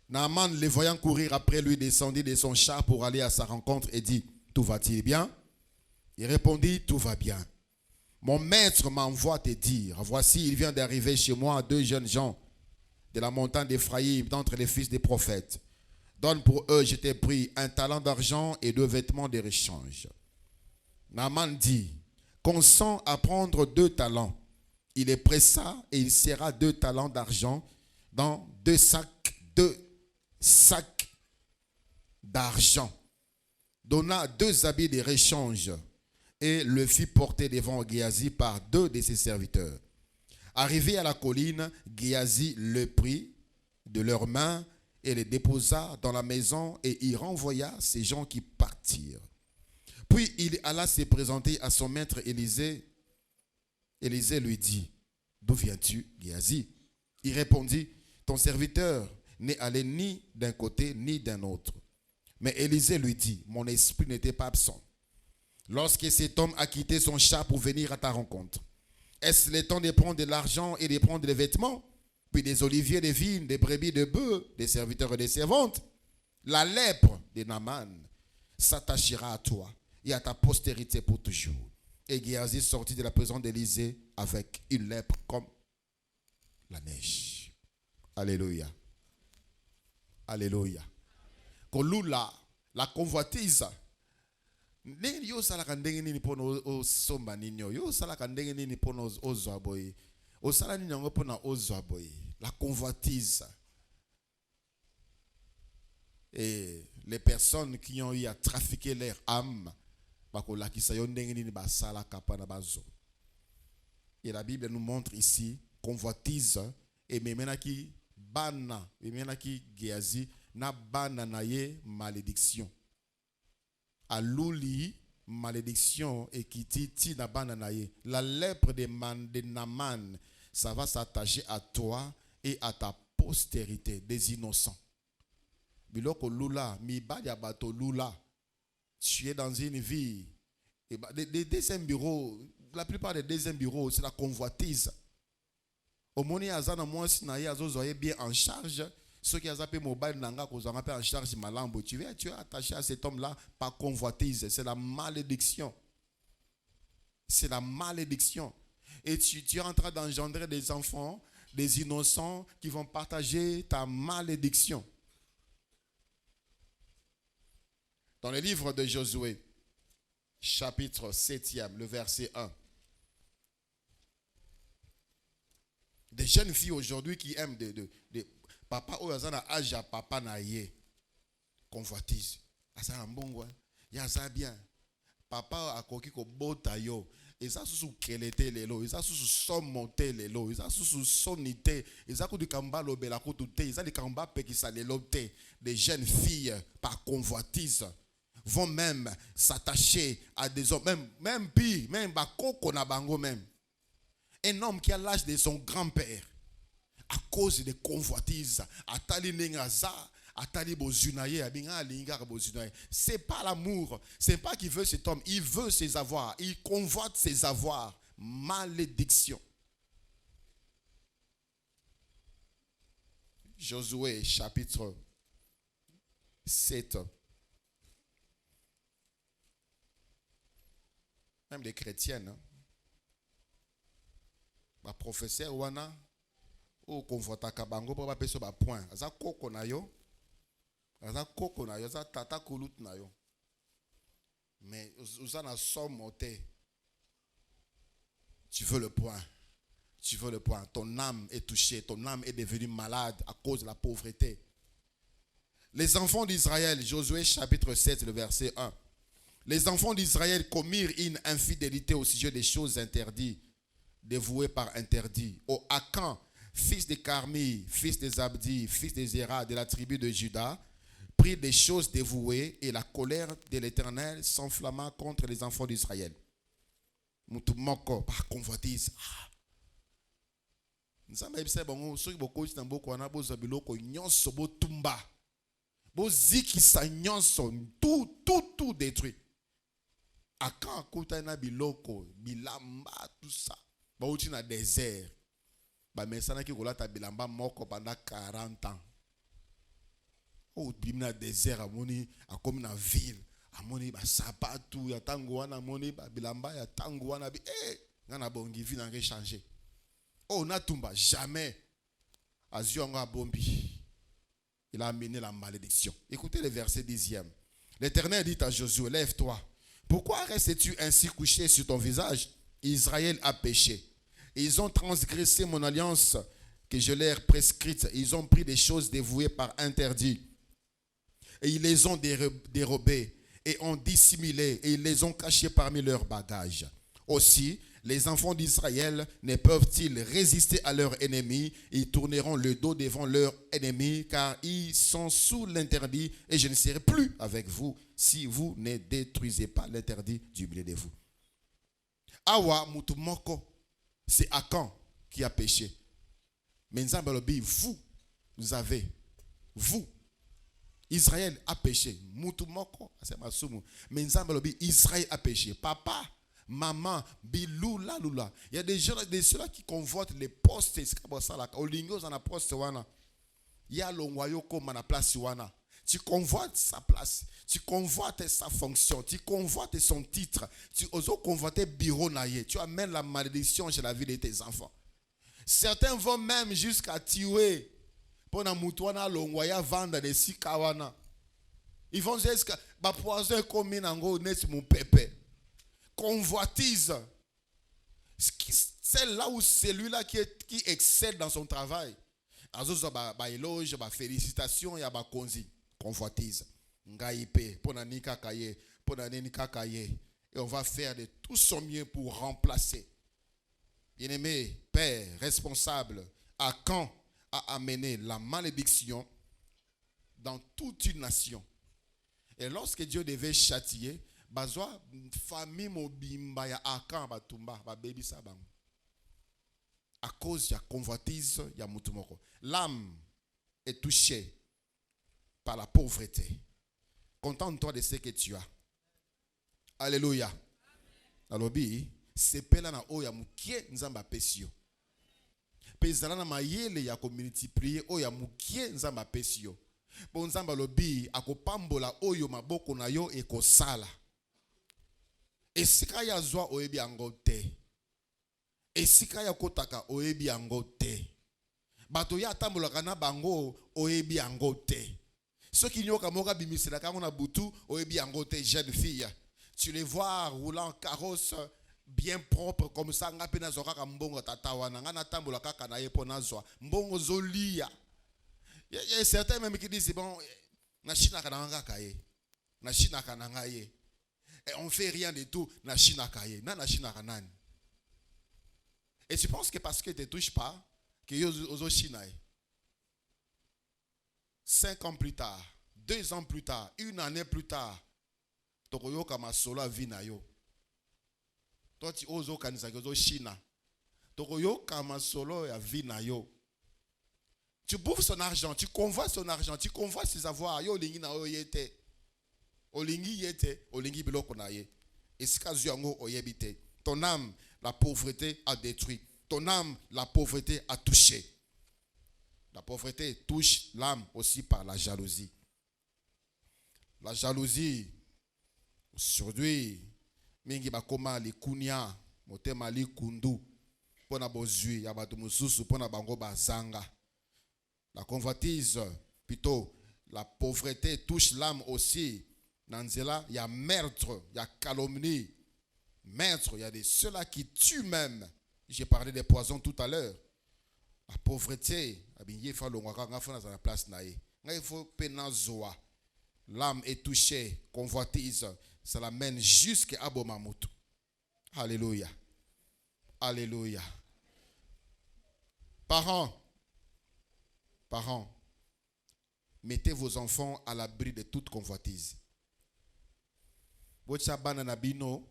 Naaman, le voyant courir après lui, descendit de son char pour aller à sa rencontre et dit, tout va-t-il bien? Il répondit, tout va bien. Mon maître m'envoie te dire, voici, il vient d'arriver chez moi 2 jeunes gens de la montagne d'Éphraïm, d'entre les fils des prophètes. Donne pour eux, je t'ai pris 1 talent d'argent et 2 vêtements de rechange. Naaman dit, consent à prendre 2 talents. Il est pressa et il serra 2 talents d'argent dans 2 sacs d'argent. Donna 2 habits de rechange et le fit porter devant Géasi par 2 de ses serviteurs. Arrivé à la colline, Géasi le prit de leurs mains et les déposa dans la maison et y renvoya ces gens qui partirent. Puis il alla se présenter à son maître Élisée. Élisée lui dit, d'où viens-tu, Géasi? Il répondit, ton serviteur n'est allé ni d'un côté ni d'un autre. Mais Élisée lui dit, mon esprit n'était pas absent lorsque cet homme a quitté son char pour venir à ta rencontre. Est-ce le temps de prendre de l'argent et de prendre des vêtements, puis des oliviers, des vignes, des brebis, des bœufs, des serviteurs et des servantes? La lèpre de Naaman s'attachera à toi et à ta postérité pour toujours. Et Géasi sortit de la présence d'Élisée avec une lèpre comme la neige. Alléluia. Alléluia. Kolula, la convoitise. Yo salaka ndenge nini pono osomba ninyo. Yo salaka ndenge nini pono ozwa boy. Osala nini yango pona ozwa boy. La convoitise. Et les personnes qui ont eu à trafiquer leur âme, bakolakisa yo ndenge nini basala kapa na bazo. Et la Bible nous montre ici, convoitise, et maintenant qui bana, et maintenant qui géazi, na bana na ye malédiction. A l'ouli, malédiction, et qui titi na bana na ye. La lèpre de Naman, ça va s'attacher à toi et à ta postérité des innocents. Biloko lula, mi badia bato lula. Tu es dans une vie. Et des deuxièmes bureaux, la plupart des deuxièmes bureaux, c'est la convoitise. Au moni azana moi si na ya zozoye bien en charge. Ceux qui ont appelé mobile nanga qu'on a en charge malambo. Tu es attaché à cet homme-là par convoitise. C'est la malédiction. C'est la malédiction. Et tu es en train d'engendrer des enfants, des innocents qui vont partager ta malédiction. Dans le livre de Josué, chapitre 7e, le verset 1. Des jeunes filles aujourd'hui qui aiment de papa ou yazana âge à papa na ye. Convoitise. Asa ambongwa. Yaza bien. Papa a koki ko bota yo. Eza susu kelete lelo. Eza susu somonte lelo. Eza susu sonite. Eza ku di kamba lo bela ko tute. Eza di kamba pekisa lelo te. Des jeunes filles par convoitise vont même s'attacher à des hommes. Même pire. Même bakoko na bango même. Un homme qui a l'âge de son grand-père, à cause de convoitises, atali nengaza, atali bozunaye, abinga linga bozunaye. C'est pas l'amour, c'est pas qu'il veut cet homme, il veut ses avoirs, il convoite ses avoirs. Malédiction. Josué chapitre 7. Même les chrétiennes, hein? Ba professeur wana o convoita kabango pour ba peso ba point aza koko na yo za tata kulut na yo mais uzana somote. Tu veux le point, ton âme est touchée, ton âme est devenue malade à cause de la pauvreté. Les enfants d'Israël, Josué chapitre 7 le verset 1. Les enfants d'Israël commirent une infidélité au sujet des choses interdites, dévoué par interdit. Au Akan, fils de Carmi, fils de Zabdi, fils de Zéra, de la tribu de Juda, prit des choses dévouées et la colère de l'Éternel s'enflamma contre les enfants d'Israël. Mutumoko par convoitise. Nzamba ebisa bango soki bokoki na mboko wana boza biloko nyonso botumba. Bozikisa nyonso tout détruit. Akan kuta na biloko, bilamba tout ça. Bauti na désert. Ba mesana ki kolata bilamba moko pendant 40 ans. O bimna désert amoni akomi na ville. Amoni ba sapatu ya tango wana amoni ba bilamba ya tango wana bi ngana bongi vie na changer. Oh na tumba jamais. Aziongo abombi. Il a amené la malédiction. Écoutez le verset 10e. L'Éternel dit à Josué, lève-toi. Pourquoi restes-tu ainsi couché sur ton visage? Israël a péché. Ils ont transgressé mon alliance que je leur prescrite. Ils ont pris des choses dévouées par interdit. Et ils les ont dérobées et ont dissimulé et ils les ont cachées parmi leurs bagages. Aussi, les enfants d'Israël ne peuvent-ils résister à leurs ennemis? Ils tourneront le dos devant leurs ennemis car ils sont sous l'interdit et je ne serai plus avec vous si vous ne détruisez pas l'interdit du milieu de vous. Awa mutumoko, c'est Akan qui a péché. Mais vous avez, Israël a péché. Mutumoko, c'est ma soumou. Mais Israël a péché. Papa, maman, bilou, la lula. Il y a des gens, ceux-là qui convoitent les postes. C'est comme ça là. Au lingos, on a poste wana. Il y a le royaume comme à la place wana. Tu convoites sa place, tu convoites sa fonction, tu convoites son titre, tu oses convoiter bureau naïe, tu amènes la malédiction chez la vie de tes enfants. Certains vont même jusqu'à tuer pour na mutuana longwaya vendre des sikawana. Ils vont jusqu'à ba poison comme nango net mon pépé. Convoitise. C'est là où celui-là qui excelle dans son travail. Azozo ba éloge, ba félicitations ya ba konzi. Convoitise. Ngaïpe, ponanika kaye, ponanika kaye. Et on va faire de tout son mieux pour remplacer. Bien-aimé, père, responsable, Akan a amené la malédiction dans toute une nation. Et lorsque Dieu devait châtier, bazwa famille mobimba ya Akan batumba ba baby sabang. À cause de la convoitise ya mutumoko. L'âme est touchée par la pauvreté. Contente-toi de ce que tu as. Alléluia. Alobi, c'est pela na oya mukie nzamba pesio. Pezala na mayele ya ko multiplier oya mukie nzamba pesio. Bon nzamba lobi akopambola oyo maboko na yo ekosala. Esika ya zwa oyebi yango te. Esika ya kotaka oyebi yango te. Bato ya tambolaka na bango oyebi yango te. Ceux qui nyoka moka bimisela kango na butu oyebi yango te, jeune fille. Tu les vois roulant en carrosse bien propre comme ça nga pena zoka mbongo tatawana nga na tambola kaka na yepo na zwa mbongo zolia. Il y a certains même qui disent bon na china kananga kaye. Na china kananga ye. Et on fait rien de tout na china kaye. Na china kanani. Et tu penses que parce que tu ne touches pas, que tu es China. 5 ans plus tard, 2 ans plus tard, 1 année plus tard, tu as solo vie na yo. Toi tu ozo kanisa que China. Tu as solo vie na yo. Tu bouffes son argent, tu convoites son argent, tu convoites ses avoirs. Yo lingi na yo yete. Olingi yete, olingi biloko na ye. Et ce cas yango oyebite. Ton âme, la pauvreté a détruit. Ton âme, la pauvreté a touché. La pauvreté touche l'âme aussi par la jalousie. La jalousie, aujourd'hui, mingi bakoma li kunya, motema li kundu, pona bozui, ya batu mususu, pona bango bazanga. La convoitise, plutôt, la pauvreté touche l'âme aussi. Nanzela, il y a meurtre, il y a calomnie. Meurtre, il y a des ceux-là qui tuent même. J'ai parlé des poisons tout à l'heure. La pauvreté, il faut la place. Il faut penazoa. L'âme est touchée, convoitise. Ça l'amène jusqu'à Abomamutu. Alléluia. Alléluia. Parents, mettez vos enfants à l'abri de toute convoitise. Votre banana bino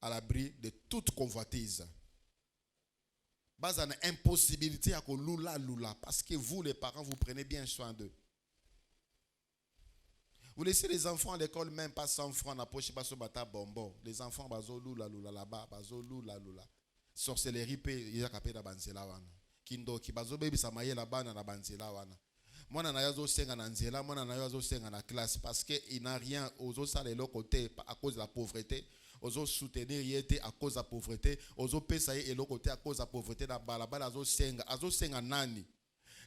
à l'abri de toute convoitise. Base à une impossibilité à lula parce que vous les parents vous prenez bien soin d'eux. Vous laissez les enfants à l'école même pas 100 francs na poche pas so bata bonbon. Les enfants bazo lula là-bas, bazo lula. Sorcellerie pe ya kapé da banzela wana. Kindo ki bazo baby samaye la bana na banzela wana. Mwana na yazo senga na nzela, mwana na yazo senga na classe parce que il n'a rien aux autres ça les côté à cause de la pauvreté. Ozo soutenir yete à cause de la pauvreté, ozo pesa ye elo côté à cause de la pauvreté na balabala azo senga nani.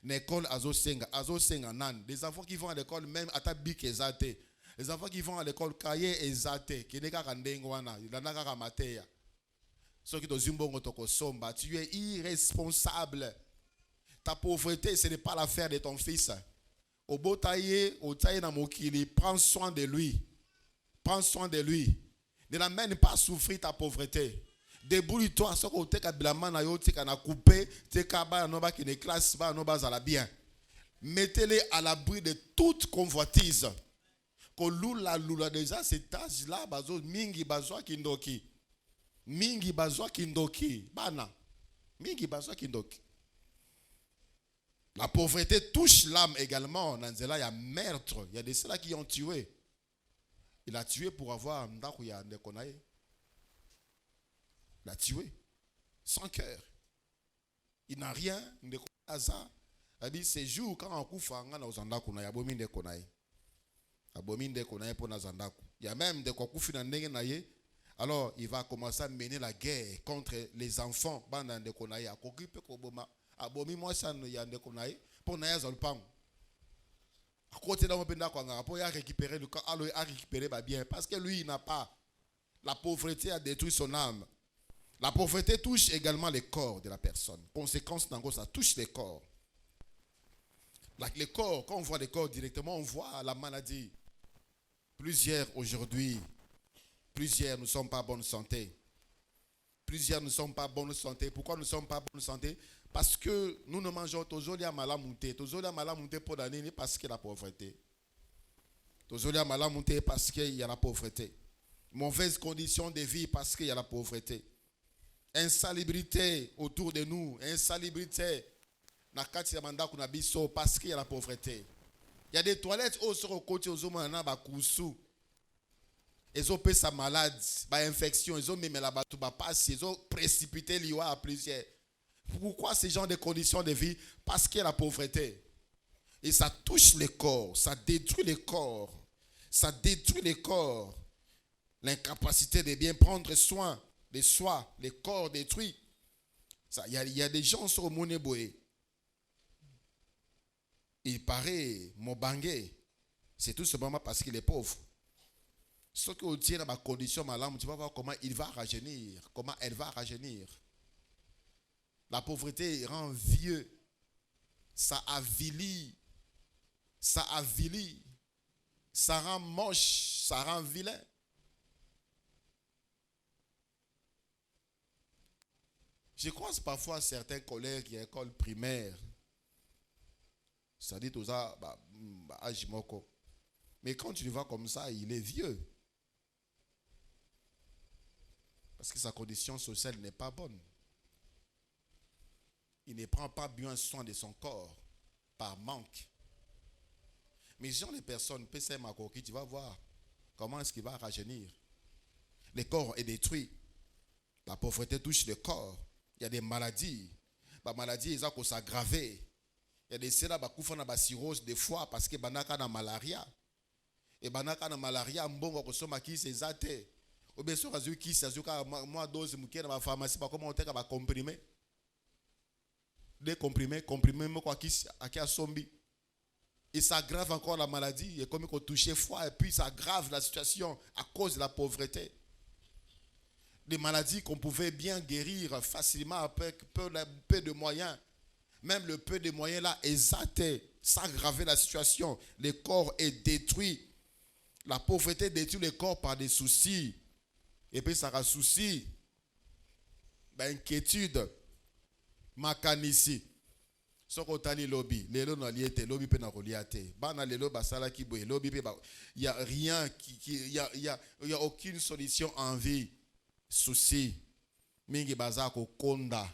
L'école azo senga nani. Les enfants qui vont à l'école même ata bik ezate. Les enfants qui vont à l'école kaye ezate, ki neka kandengo wana, ilana kaka mateya. Ceux qui doivent mbongo toko somba, tu es irresponsable. Ta pauvreté, ce n'est pas l'affaire de ton fils. Au botaye, au taye na mokili, prends soin de lui. Prends soin de lui. Ne l'amène pas à souffrir ta pauvreté. Débrouille-toi, ce que tu as bilaman na yo, tu as coupé, tu as no ba qui ne classe ba no ba za bien. Mettez-les à l'abri de toute convoitise. Ko lula déjà cet âge-là, bazo mingi bazwa kindoki. Mingi bazwa kindoki. Bana. Mingi bazwa kindoki. La pauvreté touche l'âme également. Nanzela, il y a meurtre. Il y a des ceux-là qui ont tué. Il a tué pour avoir Ndakuya Ndekonaye. Il a tué. Sans cœur. Il n'a rien. Ndekonaza. Il dit, ces jours, quand on coupe, on a Zandaku. Il y a Bomi Ndekonaye. Abomi Ndekonaye pour Nazandaku. Il y a même des Kokufi Ndekonaye. Alors, il va commencer à mener la guerre contre les enfants. Banda Ndekonaye. Akokipe Koboma. Abomi moi ça ne yande konaye pour naya zolpang. À côté d'un penda kwanga pour y récupérer le corps, alors à récupérer bien parce que lui il n'a pas. La pauvreté a détruit son âme. La pauvreté touche également les corps de la personne. Conséquence d'ango ça touche les corps. Les corps, quand on voit les corps directement, on voit la maladie. Plusieurs aujourd'hui, ne sont pas en bonne santé. Plusieurs ne sont pas bonne santé. Pourquoi nous ne sommes pas bonne santé? Parce que nous ne mangeons toujours à malamonté. Toujours à malamonté pour l'année parce qu'il y a la pauvreté. Toujours à malamonté parce qu'il y a la pauvreté. Mauvaise condition de vie parce qu'il y a la pauvreté. Insalubrité autour de nous. Insalubrité parce qu'il y a la pauvreté. Il y a des toilettes au sur le côté aux hommes na bakusu. Ils ont sa malade, ba infection, ils ont même la batou ba passe, ils ont précipité l'IOA à plusieurs. Pourquoi ces gens de conditions de vie? Parce qu'il y a la pauvreté. Et ça touche le corps, ça détruit le corps. Ça détruit le corps. L'incapacité de bien prendre soin de soi, le corps détruit. Il y a des gens sur le Moneboé. Il paraît Mobangé. C'est tout simplement parce qu'il est pauvre. Ce qui tient dans ma condition, tu vas voir comment il va rajeunir. Comment elle va rajeunir. La pauvreté rend vieux. Ça avilit. Ça avilit. Ça rend moche. Ça rend vilain. Je croise parfois certains collègues à l'école primaire. Ça dit tout ça, mais quand tu le vois comme ça, il est vieux. Parce que sa condition sociale n'est pas bonne. Il ne prend pas bien soin de son corps par manque. Mais genre les personnes, tu vas voir comment est-ce qu'il va rajeunir. Le corps est détruit. La pauvreté touche le corps. Il y a des maladies. Les maladies, ils ont s'aggraver. Il y a des ceux-là qui ont la cirrhose des foie parce que ils ont la malaria. Et ils ont la malaria, ils ont la ou bien sûr, moi, dose, dans la pharmacie, comment on t'a comprimé. Des comprimés, qui a sombi. Et ça aggrave encore la maladie. Et comme il touche foie, et puis ça aggrave la situation à cause de la pauvreté. Des maladies qu'on pouvait bien guérir facilement avec peu de moyens. Même le peu de moyens là, ça aggravait la situation. Le corps est détruit. La pauvreté détruit le corps par des soucis. Et puis ça a souci, inquiétude, makanici. Ce qu'on t'a dit lobby, les lots n'a lié, lobby peut n'a relié. Bana les lots basala qui boit, lobby peut il y a rien il y a aucune solution en vie. Souci, mingi baza ko konda,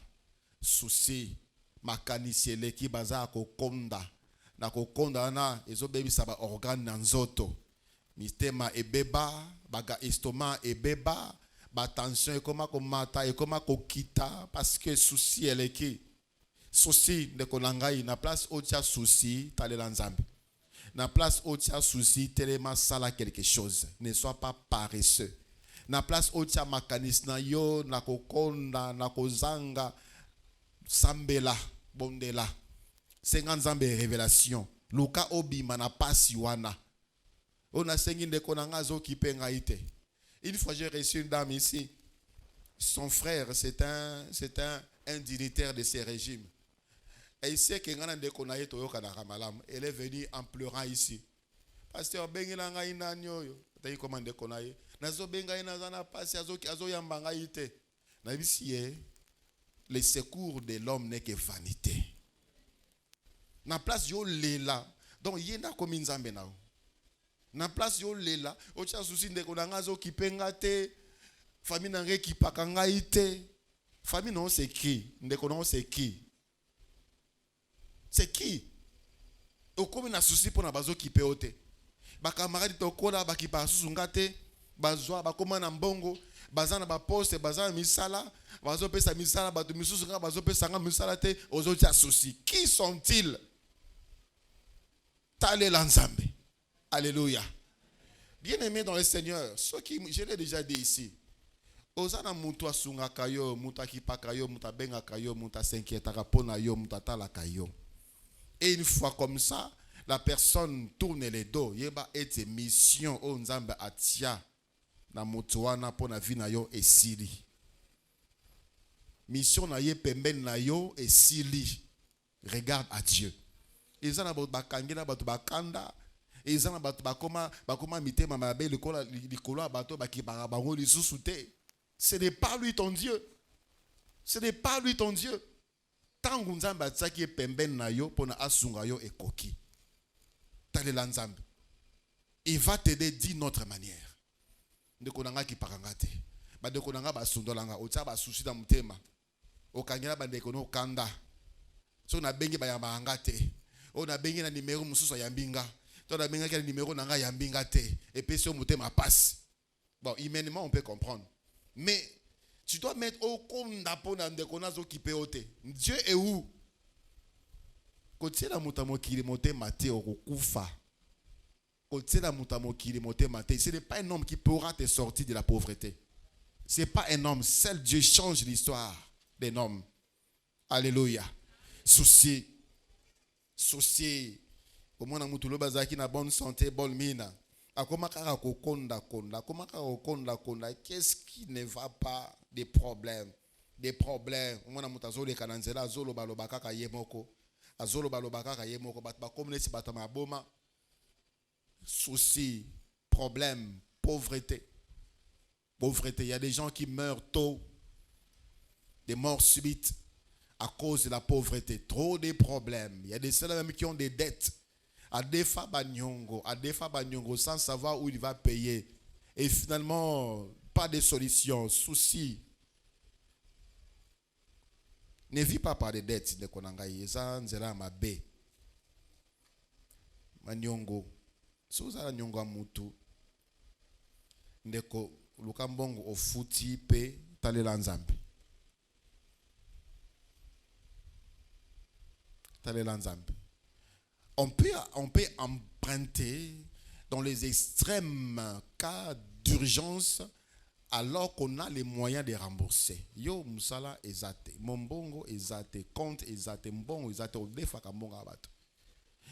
souci, makanici le qui baza ko konda, na ko konda na ezo baby saba organe nanzoto. Mistema ebeba, baga estomac ebeba, ba tension ekoma ko mata ekoma ko kita parce que souci elle est qui souci de konangai na place où tu as souci talela nzambe. Na place où tu as souci telema sala quelque chose, ne sois pas paresseux. Na place où tu as makanis na yo na ko konda na ko zanga sambela bondela. 50 ans de révélation. Luka obima na pasi wana. On a une fois j'ai reçu une dame ici. Son frère, c'est un dignitaire de ce régime. Et il sait qu'elle est venue en pleurant ici. Pasteur, le secours de l'homme n'est que vanité. Na place yo lela. Donc il y a comme une zambe na. Na place yo lela, o tia souci ndeko na ngazo kipenga te, famille nange kipakanga ite. Famille non c'est qui? Ndeko non c'est qui? C'est qui? O comme na souci pour na bazo kipeote. Ba camarade to kola ba kipa susunga te, bazwa ba koma na mbongo, bazana ba poste, bazana misala, bazo pesa misala, ba to misusunga bazo pesa nga misala te, ozo tia souci. Qui sont-ils? Tale l'ensemble. Alléluia. Bien-aimés dans le Seigneur, ce qui je l'ai déjà dit ici. Ozana mutua sunga kayo, muta kipa kayo, muta benga kayo, muta s'inquiétera pona yo, muta tala kayo. Et une fois comme ça, la personne tourne les dos. Yeba ete mission o nzambe atia na mutuana pona vina yo esili. Mission na ye pemben na yo esili. Regarde à Dieu. Ils ont bakangina batu bakanda. Ils ont bakoma mitema mabe likola bato baki bango lisusu te. Ce n'est pas lui ton Dieu. Ce n'est pas lui ton Dieu. Tant que Nzamba tsaki pemben na yo pona asunga yo ekoki. Talela Nzambe. Il va t'aider d'une autre manière. Ndeko nanga ki parangate. Ba ndeko nanga ba sundolanga otsa ba susi da mutema. Okangela ba ndeko no kanda. So na bengi ba yamba ngate. O na bengi na numéro mususu ya mbinga. To na bengi na numéro nanga ya mbinga te. Et puis so mutema passe. Bon, humainement on peut comprendre. Mais tu dois mettre au konda pona ndeko nazo kipeote. Dieu est où? Kotie la mutamo kilimote mate okufa. Kotie la mutamo kilimote mate. Ce n'est pas un homme qui pourra te sortir de la pauvreté. Ce n'est pas un homme. Seul Dieu change l'histoire d'un homme. Alléluia. Souci. Comment on a mutulo bazaki na bonne santé, bonne mine. Qu'est-ce qui ne va pas? Des problèmes. On a mutazole kananzela zolo balobaka ka yemoko. Azolo balobaka ka yemoko batba comme si batama boma. Souci, problème, pauvreté. Pauvreté, il y a des gens qui meurent tôt, des morts subites à cause de la pauvreté. Trop de problèmes. Il y a des ceux même qui ont des dettes. À des fois Banyongo, sans savoir où il va payer. Et finalement, pas de solution, souci. Ne vis pas par des dettes. Manyongo. Souza Nyongo Amutu. Ndeko Lukambongo ofuti pe talela Nzambe. Talela Nzambe. On peut emprunter dans les extrêmes cas d'urgence alors qu'on a les moyens de rembourser. Yo musala ezate, mombongo ezate, compte ezate, mbongo ezate, odefa kambonga abato.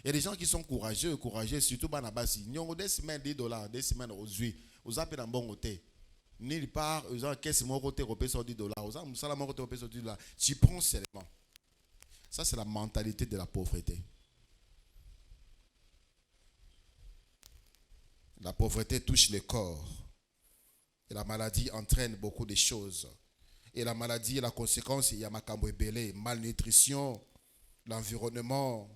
Il y a des gens qui sont courageux, surtout banabasi. Nyongo des semaines $10, des semaines aujourd'hui. Vous avez un bon côté. Nulle part, vous avez qu'est-ce mon côté repé sur $10. Vous avez musala mon côté repé sur $10. Tu prends seulement. Ça c'est la mentalité de la pauvreté. La pauvreté touche le corps. Et la maladie entraîne beaucoup de choses. Et la maladie, la conséquence, il y a makambo ebele, malnutrition, l'environnement.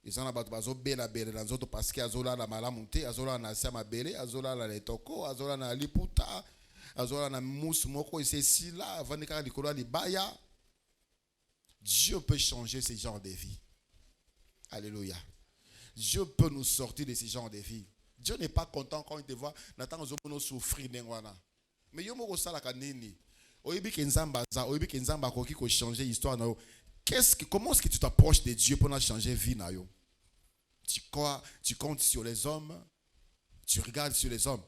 Ils ont bazo bela bela dans autres parce que azola la malamunte, azola na sama bele, azola la letoko, azola na liputa, azola na mousse moko et c'est si là, vanika likolo libaya. Dieu peut changer ce genre de vie. Alléluia. Dieu peut nous sortir de ce genre de vie. Dieu n'est pas content quand il te voit n'attend nous souffrir n'engwana. Mais yo moko sala kanini. Oyebi kenzamba za, oyebi kenzamba koki ko changer histoire na yo. Comment est-ce que tu t'approches de Dieu pour changer vie na yo? Tu crois, tu comptes sur les hommes, tu regardes sur les hommes.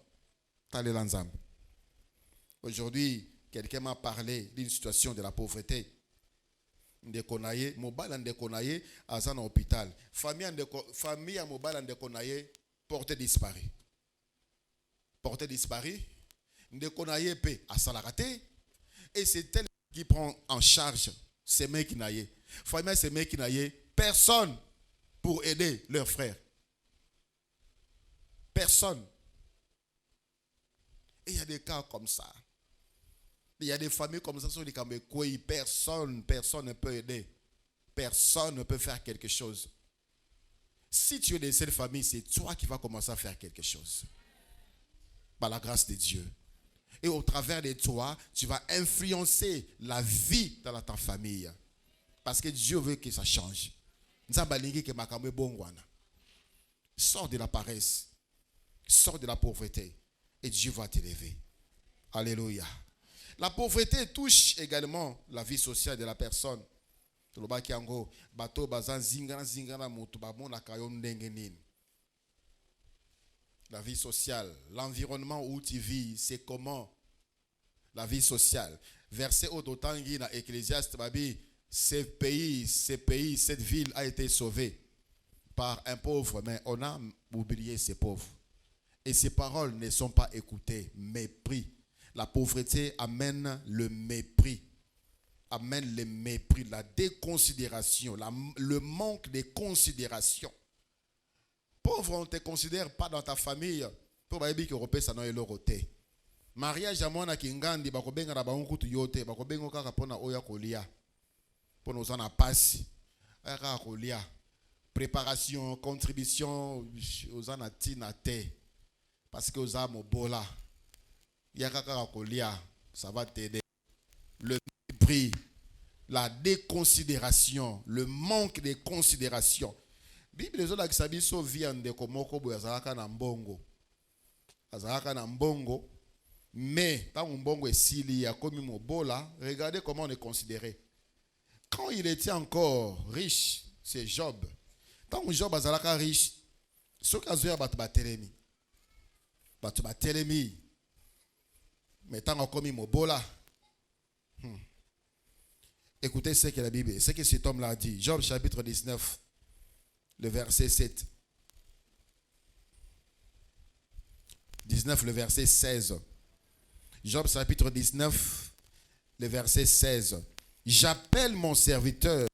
Aujourd'hui, quelqu'un m'a parlé d'une situation de la pauvreté. Ndekonaye, mobile ndekonaye, azan à hôpital. Famille à mobile ndekonaye, portée disparue. Portée disparue, ndekonaye pe à salarate. Et c'est elle qui prend en charge ces mecs qui n'aillent. Famille, ces mecs qui n'aillent, personne pour aider leurs frères. Personne. Et il y a des cas comme ça. Il y a des familles comme ça sur les Camerounais. Personne ne peut aider. Personne ne peut faire quelque chose. Si tu es de cette famille, c'est toi qui vas commencer à faire quelque chose. Par la grâce de Dieu. Et au travers de toi, tu vas influencer la vie dans ta famille. Parce que Dieu veut que ça change. Sors de la paresse. Sors de la pauvreté. Et Dieu va t'élever. Alléluia. La pauvreté touche également la vie sociale de la personne. La vie sociale, l'environnement où tu vis, c'est comment? La vie sociale. Verset au Dotangi dans Ecclésiaste, ce pays, cette ville a été sauvée par un pauvre, mais on a oublié ces pauvres. Et ces paroles ne sont pas écoutées. Mépris. La pauvreté amène le mépris. Amène le mépris, la déconsidération, le manque de considération. Pauvre, on ne te considère pas dans ta famille. Pour que ça n'a pas été. Mariage à mwana kingandi bakobenga na bango kutu yote bakobenga kaka pona oya kolia. Pona osana pasi. Aya kaka kolia. Préparation, contribution osana tina te. Parce que osa mobola. Ya kaka kolia, ça va t'aider. Le mépris, la déconsidération, le manque de considération. Bible ezola kisabiso viande komoko boya zalaka na mbongo. Azalaka na mbongo. Mais, quand Mbongo est sili, a commis mobola, regardez comment on est considéré. Quand il était encore riche, c'est Job. Quand Job est riche, ce qu'il a fait, Batelemi. Mais tant qu'on commis mobola. Écoutez ce que la Bible, ce que cet homme-là a dit. Job chapitre 19, le verset 7. 19, le verset 16. Job chapitre 19, le verset 16. J'appelle mon serviteur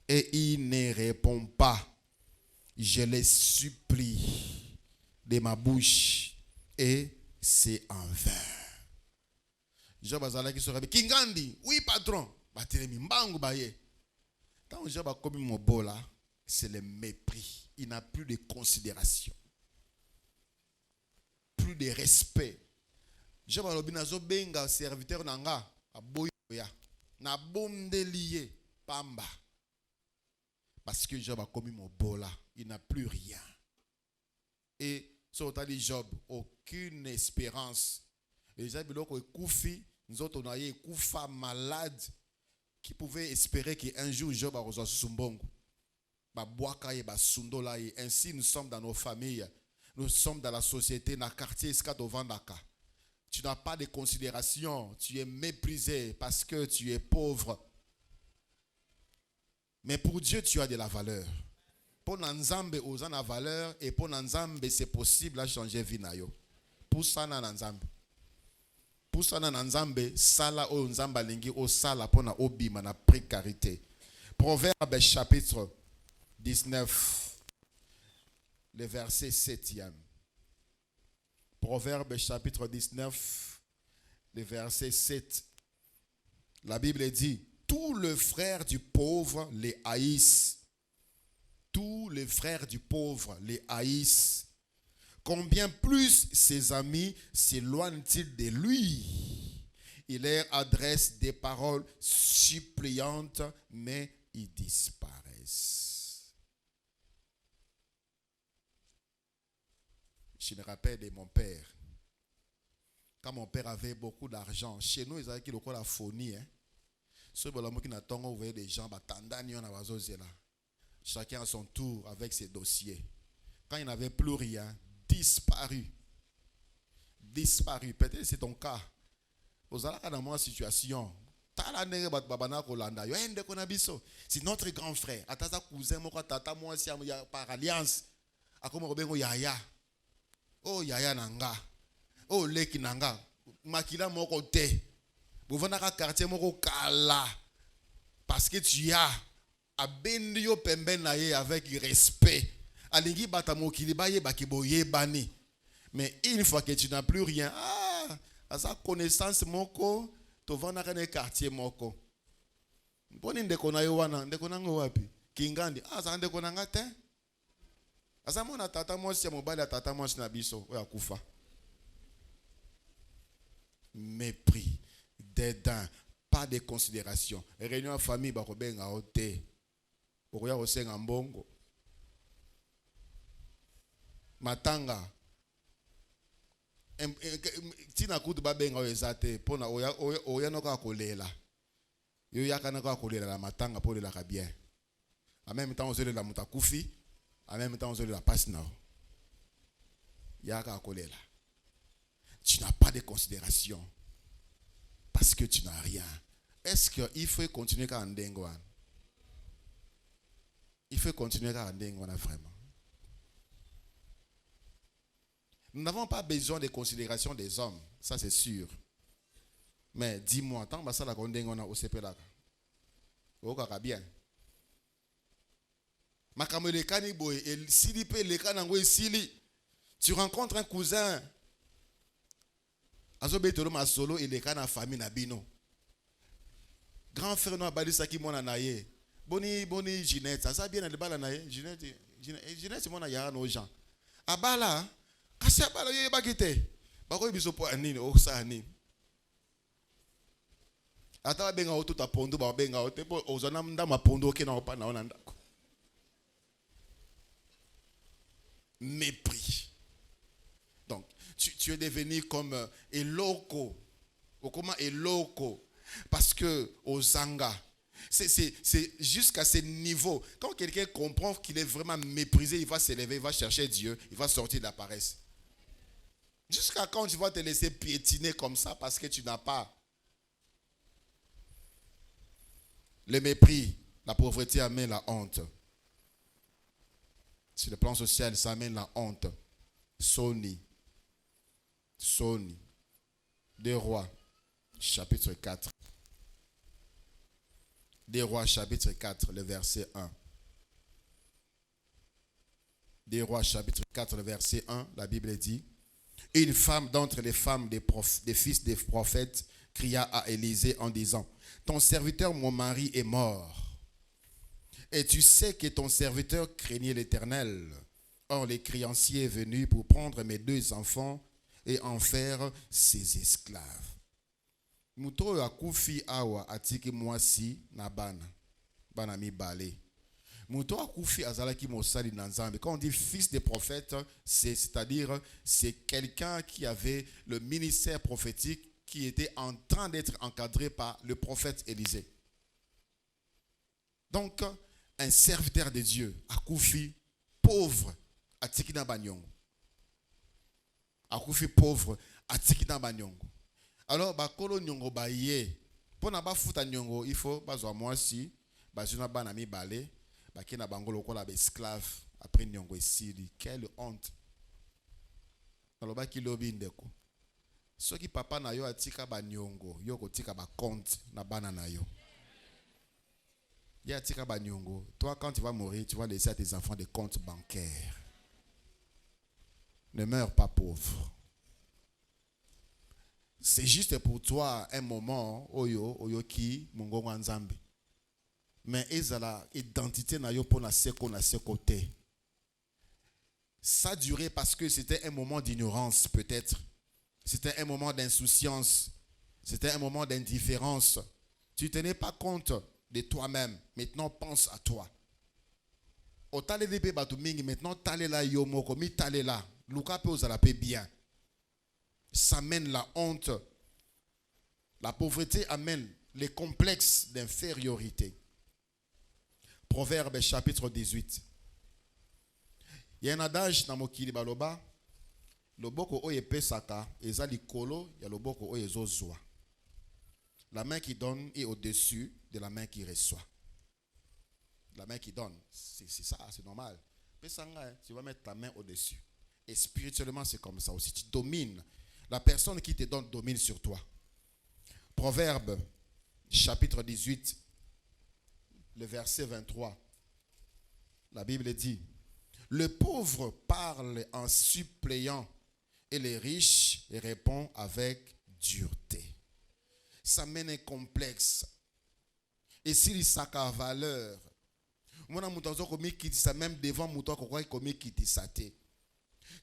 et il ne répond pas. Je les supplie de ma bouche et c'est en vain. Job azala qui se réveille. Kingandi, oui patron. Batelemi mbangu baye. Quand Job a commis mon bola, c'est le mépris. Il n'a plus de considération. Plus de respect. Job a l'obinazo benga serviteur nanga aboya na bondelié pamba parce que Job a commis mon bola, il n'a plus rien. Et sur so, dit Job, aucune espérance. Et Job biloko ekufi, nous autres on a eu kufa malade qui pouvait espérer qu'un jour Job a reçu sumbongo. Ba boaka et ba sundola et ainsi nous sommes dans nos familles, nous sommes dans la société, dans le quartier Skado Vandaka. Tu n'as pas de considération. Tu es méprisé parce que tu es pauvre. Mais pour Dieu, tu as de la valeur. Pour Nanzambe, aux en a valeur. Et pour Nanzambe, c'est possible de changer vie. Pour ça, Nanzambe. Pour ça, Nanzambe, sala o Nzamba lingi o sala pour na obima na précarité. Proverbe chapitre 19, le verset 7e. Proverbe chapitre 19, le verset 7. La Bible dit, tous les frères du pauvre les haïssent. Tous les frères du pauvre les haïssent. Combien plus ses amis s'éloignent-ils de lui? Il leur adresse des paroles suppliantes, mais ils disparaissent. Je me rappelle de mon père. Quand mon père avait beaucoup d'argent, chez nous, ils avaient la phonie. Vous voyez des gens, chacun à son tour avec ses dossiers. Quand il n'avait plus rien, disparu. Disparu. Peut-être c'est ton cas. Vous allez dans ma situation. C'est notre grand frère. Atasa cousin, tata moi si par alliance. Akomo yaya. Oh yaya nanga. Oh leki nanga. Makila moko te. Bouvana quartier moko kala. Parce que tu as abendio pemben naye avec respect. Alingi batamokili baye bakiboye bani. Mais une fois que tu n'as plus rien, à sa connaissance moko, tu vas dans un quartier moko. Poni ndekona yowana, ndekona ngowapi? Kingandi, ça ndekona ngate? Asa mona tata mosi ya mobali tata mosi na biso oya kufa. Mépris, dédain, pas de considération. Réunion famille bakobenga ote. Okoya osenga mbongo. Matanga. Tina kutu babenga oezate pona oya noka kolela. Yo yakana kwa kolela la matanga pour la bien. En même temps on se la mutakufi, en même temps on se la passe now. Yaka kolela. Tu n'as pas de considération parce que tu n'as rien. Est-ce qu'il faut continuer à Ndengwan? Il faut continuer à Ndengwan vraiment. Nous n'avons pas besoin de considération des hommes, ça c'est sûr. Mais dis-moi, tant que ça la Ndengwan au CPLA, au bien. Makamele kaniboy et silipe le kanango sili. Tu rencontres un cousin Azobetolo ma solo il est kana famille na bino. Grand frère no abali saki mona na ye. Boni Ginette, ça bien le bala na ye. Ginette mona ya no Jean. Abala kasi abala ye bakite. Bako biso po anini o sa anini. Ata benga oto ta pondo ba benga ote po ozana mda ma pondo ke na opa na onanda. Mépris. Donc, tu es devenu comme eloko. Ou comment eloko. Parce que aux zanga, c'est jusqu'à ce niveau. Quand quelqu'un comprend qu'il est vraiment méprisé, il va s'élever, il va chercher Dieu, il va sortir de la paresse. Jusqu'à quand tu vas te laisser piétiner comme ça parce que tu n'as pas. Le mépris, la pauvreté amène la honte. Sur le plan social, ça amène la honte. Soni. 2 Rois, chapitre 4. 2 Rois, chapitre 4, le verset 1. 2 Rois, chapitre 4, le verset 1, la Bible dit: une femme d'entre les femmes des fils des prophètes cria à Élisée en disant: ton serviteur, mon mari, est mort. Et tu sais que ton serviteur craignait l'Éternel. Or, le créancier est venu pour prendre mes 2 enfants et en faire ses esclaves. Muto akufi awa atiki mwasi na bana mi balé. Muto akufi azalaki mosali na Nzambe. Quand on dit fils des prophètes, c'est-à-dire c'est quelqu'un qui avait le ministère prophétique qui était en train d'être encadré par le prophète Élisée. Donc, un serviteur de Dieu, akufi pauvre, atiki na banyongo. Akufi pauvre, atiki na banyongo. Alors, bakolo nyongo ba ye. Pona ba futa nyongo, il faut bazwa mwasi, bazuna bana mi balé, bakina bangolo kola ba esclave après nyongo esili. Quelle honte. Naloba ki lobi ndeko. Soki papa na yo atika ba nyongo, yo kotika ba compte na bana na yo. Ya atika ba nyongo, toi quand tu vas mourir, tu vas laisser à tes enfants des comptes bancaires. Ne meurs pas pauvre. C'est juste pour toi un moment oyo ki mungongo nzambe. Mais ezala identité na yo pona seko na côté. Ça a duré parce que c'était un moment d'ignorance peut-être. C'était un moment d'insouciance. C'était un moment d'indifférence. Tu ne tenais pas compte de toi-même. Maintenant pense à toi. Otale de batu mingi maintenant tale la yo moko mi tale la. Luka pe ozala pe bien. Ça amène la honte. La pauvreté amène les complexes d'infériorité. Proverbe chapitre 18. Il y a un adage dans mokili baloba. Loboko oye pesaka eza likolo ya loboko oye zozwa. La main qui donne est au-dessus de la main qui reçoit. La main qui donne, c'est ça, c'est normal. Pesanga, tu vas mettre ta main au-dessus. Et spirituellement, c'est comme ça aussi. Tu domines. La personne qui te donne domine sur toi. Proverbe, chapitre 18, le verset 23. La Bible dit: le pauvre parle en suppléant et les riches répondent avec dureté. Ça mène un complexe. Et s'il s'acca valeur, même devant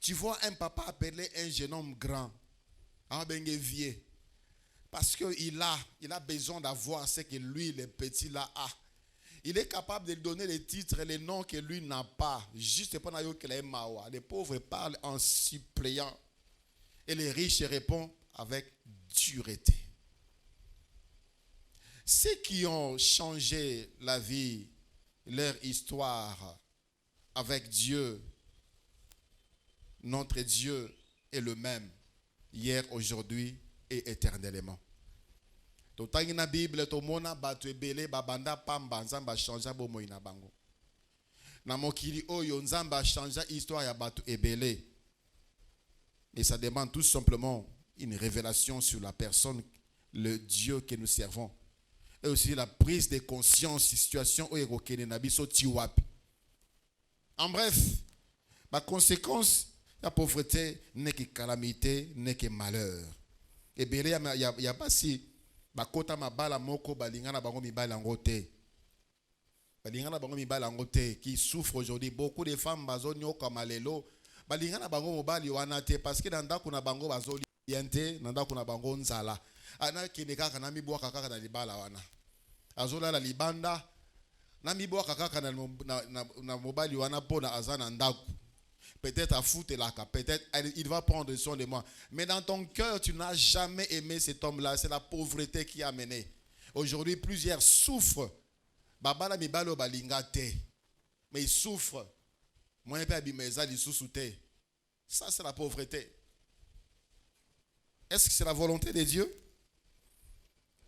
tu vois un papa appeler un jeune homme grand, vieux, parce qu'il a besoin d'avoir ce que lui, le petit, là, a. Il est capable de donner les titres et les noms que lui n'a pas. Juste pendant que les pauvres parlent en suppléant et les riches répondent avec dureté. Ceux qui ont changé la vie, leur histoire avec Dieu, notre Dieu est le même, hier, aujourd'hui et éternellement. Totangi na Bible tomona batu ebele babanda pamba nzamba changea bomo ina bango. Na mokili oyo nzamba changea histoire ya batu ebele. Et ça demande tout simplement une révélation sur la personne, le Dieu que nous servons. Et aussi la prise de conscience, situation oyo ekokene na biso tiwapi. En bref, la conséquence, la pauvreté n'est que calamité, n'est que malheur. Et bien, il y a pas si bakota mabala moko balingana bango mibala ngote. Balingana bango mibala ngote qui souffrent aujourd'hui. Beaucoup de femmes bazo nyoka malelo. Balingana bango mobali wana te parce que dans ndako na bango bazo liente, dans ndako na bango nzala. Ana kineka kana mibwa kaka na libala wana. Azola la libanda na mibwa kaka na mobali wana pona azana ndako. Peut-être à foutre la cap, peut-être il va prendre soin de moi. Mais dans ton cœur, tu n'as jamais aimé cet homme-là. C'est la pauvreté qui a mené. Aujourd'hui, plusieurs souffrent. Babala mibalo balingate. Mais ils souffrent. Moi, je ne sous Ça, c'est la pauvreté. Est-ce que c'est la volonté de Dieu?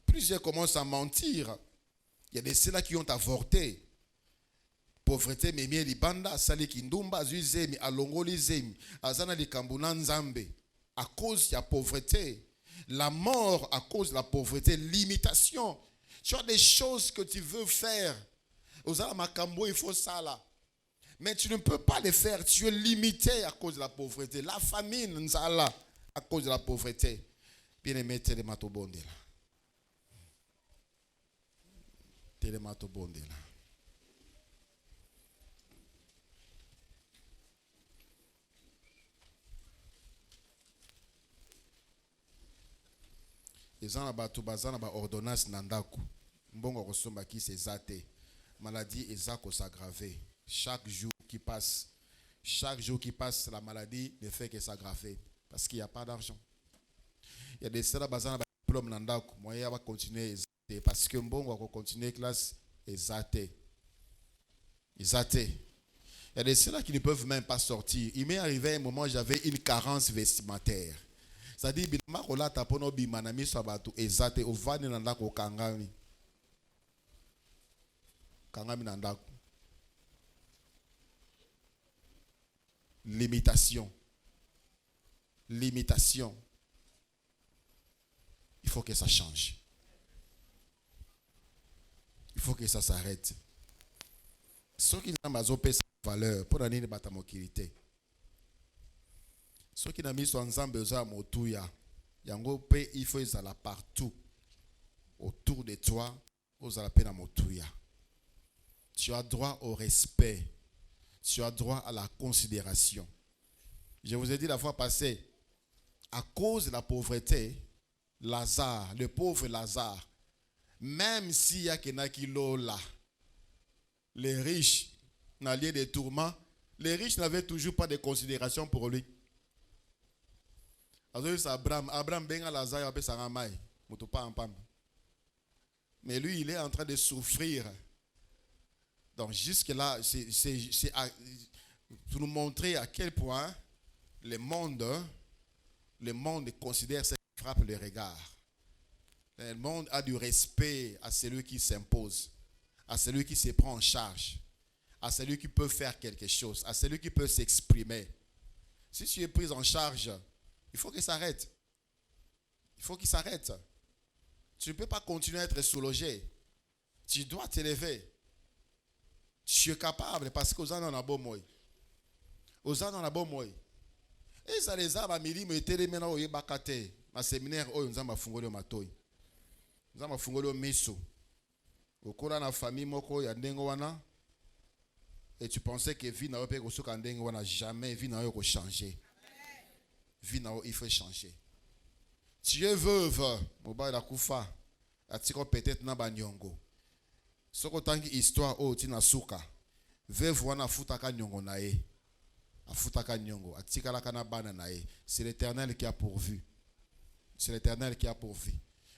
Plusieurs commencent à mentir. Il y a des ceux-là qui ont avorté. Pauvreté, mais bien les banda, sali kindumba, zuzemi, alongoli zemi, azana li kambuna nzambe. À cause de la pauvreté, la mort à cause de la pauvreté, l'imitation. Tu as des choses que tu veux faire. Ozala makambo, il faut ça là. Mais tu ne peux pas les faire. Tu es limité à cause de la pauvreté. La famine, nzala, à cause de la pauvreté. Bien aimé, télémato bondela. Télémato bondela. Les gens ont ba ordonnance nandaku. Mbongo kosomba ki se zate. Maladie ezako s'aggraver. Chaque jour qui passe, la maladie ne fait que s'aggraver parce qu'il n'y a pas d'argent. Il y a des ceux bazana ba diplôme nandaku. Moyen va continuer parce que mbongo va continuer classe ezate. Ezate. Il y a des ceux qui ne peuvent même pas sortir. Il m'est arrivé un moment où j'avais une carence vestimentaire. C'est-à-dire bilamba kolata pono bimanami sabatu ezate ovani nandako kangami nandako. Limitation. Il faut que ça change. Il faut que ça s'arrête. Ceux qui n'ont pas de valeur pour donner une batamokilité. Ceux qui n'ont mis son ensemble besoin motuya, yango pe il faut ils alla partout autour de toi, aux alla peine motuya. Tu as droit au respect, tu as droit à la considération. Je vous ai dit la fois passée, à cause de la pauvreté, Lazare, le pauvre Lazare, même s'il y a qui là, les riches, dans lieu de tourments, les riches n'avaient toujours pas de considération pour lui. Abraham benga Lazare abe saramai mutupa ampam. Mais lui il est en train de souffrir. Donc jusque là c'est pour nous montrer à quel point le monde considère ce qui frappe le regard. Le monde a du respect à celui qui s'impose, à celui qui se prend en charge, à celui qui peut faire quelque chose, à celui qui peut s'exprimer. Si tu es pris en charge, il faut qu'il s'arrête. Il faut qu'il s'arrête. Tu ne peux pas continuer à être sous-logé. Tu dois t'élever. Tu es capable parce que aux gens en a bon moi. Aux gens en a bon moi. Et ça les a bamili me télé maintenant au bakate. Ma séminaire oh nous avons fungolo matoi. Nous avons fungolo miso. Au cours de la famille moko ya ndengo wana. Et tu pensais que vie n'a pas pu se ndengo wana jamais vie n'a pas changer. Vie il faut changer. Tu es veuve, Moba Kufa, atiko peut-être na banyongo. Soko tangi histoire o tina suka. Veuve wana futaka nyongo na e. Afutaka nyongo, atika la kana bana na e. C'est l'Éternel qui a pourvu. C'est l'Éternel qui a pourvu.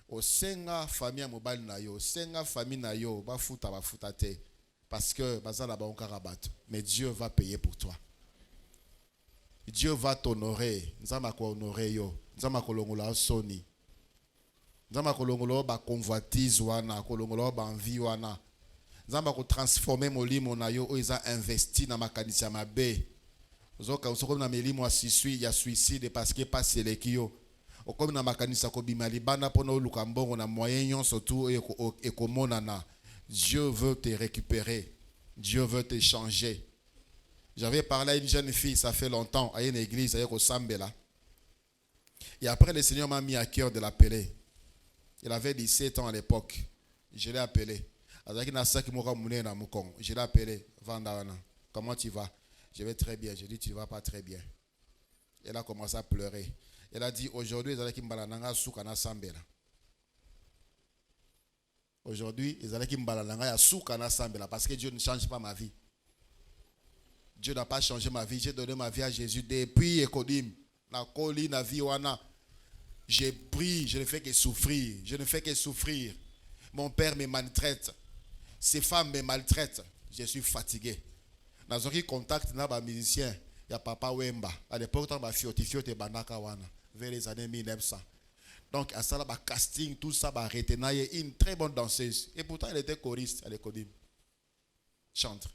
O senga famille mobile na yo, senga famille na yo, ba futa te parce que bazala ba onka rabat. Mais Dieu va payer pour toi. Dieu va t'honorer. Nzama ko honorer yo. Nzama ko longola soni. Nzama ko longola ba convoitise wana, ko longola ba envie wana. Nzama ko transformer molimo na yo o iza investi na makanisa mabe. Zoka usoko na melimo asisui ya suicide parce que pas les kio. Okomi na makanisa ko bimali bana pono lukambongo na moyen yon surtout e ko monana. Dieu veut te récupérer. Dieu veut te changer. J'avais parlé à une jeune fille, ça fait longtemps, à une église, à Sambela. Et après, le Seigneur m'a mis à cœur de l'appeler. Il avait 17 ans à l'époque. Je l'ai appelé. Je l'ai appelé. Vandawana. Comment tu vas? Je vais très bien. Je dis, tu ne vas pas très bien. Elle a commencé à pleurer. Elle a dit, aujourd'hui, aujourd'hui, parce que Dieu ne change pas ma vie. Dieu n'a pas changé ma vie. J'ai donné ma vie à Jésus depuis Ekodim. La colline, la vie, j'ai pris, je ne fais que souffrir. Je ne fais que souffrir. Mon père me maltraite. Ces femmes me maltraitent. Je suis fatigué. Dans un contact, il y a un musicien. Il y a Papa Wemba. À l'époque, il y a Fiotifiote Banaka Wana. Vers les années 1900. Donc, à ça, il casting, tout ça, une très bonne danseuse. Et pourtant, elle était choriste à l'Ecodim. Chante.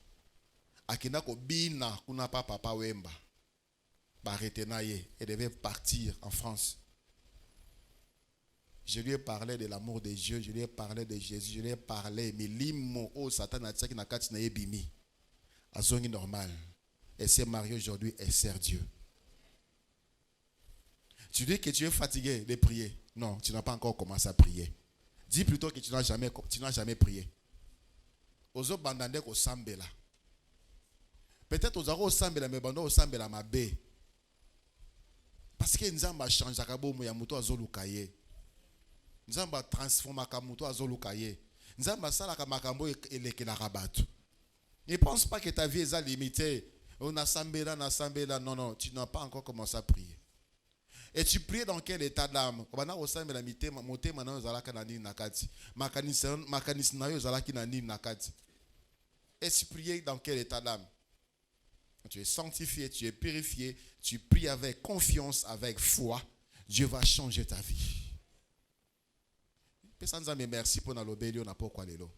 Akina ko bina kuna pa Papa Wemba. Elle devait partir en France. Je lui ai parlé de l'amour de Dieu, je lui ai parlé de Jésus, je lui ai parlé. Mais l'immo, oh Satan a dit qu'il n'a qu'à t'inaye bimi. À zone normale. Elle s'est mariée aujourd'hui, elle sert Dieu. Tu dis que tu es fatigué de prier. Non, tu n'as pas encore commencé à prier. Dis plutôt que tu n'as jamais prié. Ozo bandande ko sambela. Peut-être aux arros sambela mais bando au sambela mabe. Parce que Nzamba change akabo mo ya muto azolukaye. Nzamba transforma kamuto azolukaye. Nzamba sala kamakambo elekela rabatu. Ne pense pas que ta vie est limitée. On a sambela, non, non, tu n'as pas encore commencé à prier. Et tu pries dans quel état d'âme? Et tu pries dans quel état d'âme? Tu es sanctifié, tu es purifié, tu pries avec confiance, avec foi. Dieu va changer ta vie. Merci pour l'obédience, on n'a pas quoi les lots.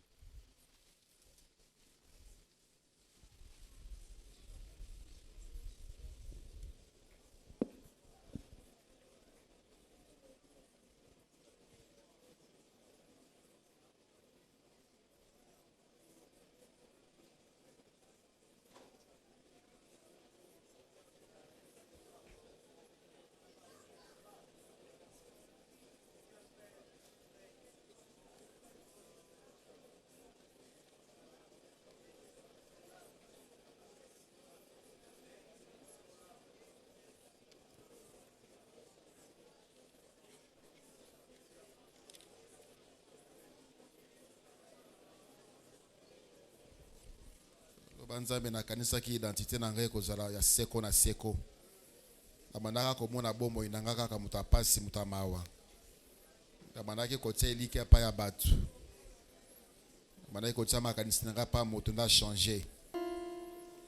Nzambe na kanisa ki identité na ngai kozala ya seko na seko. Abandaka komona bombo inangaka ka mutapasi mutamawa. Abandaki kotia elike pa ya batu. Abandaki kotia makanisa na pa moto nda changer.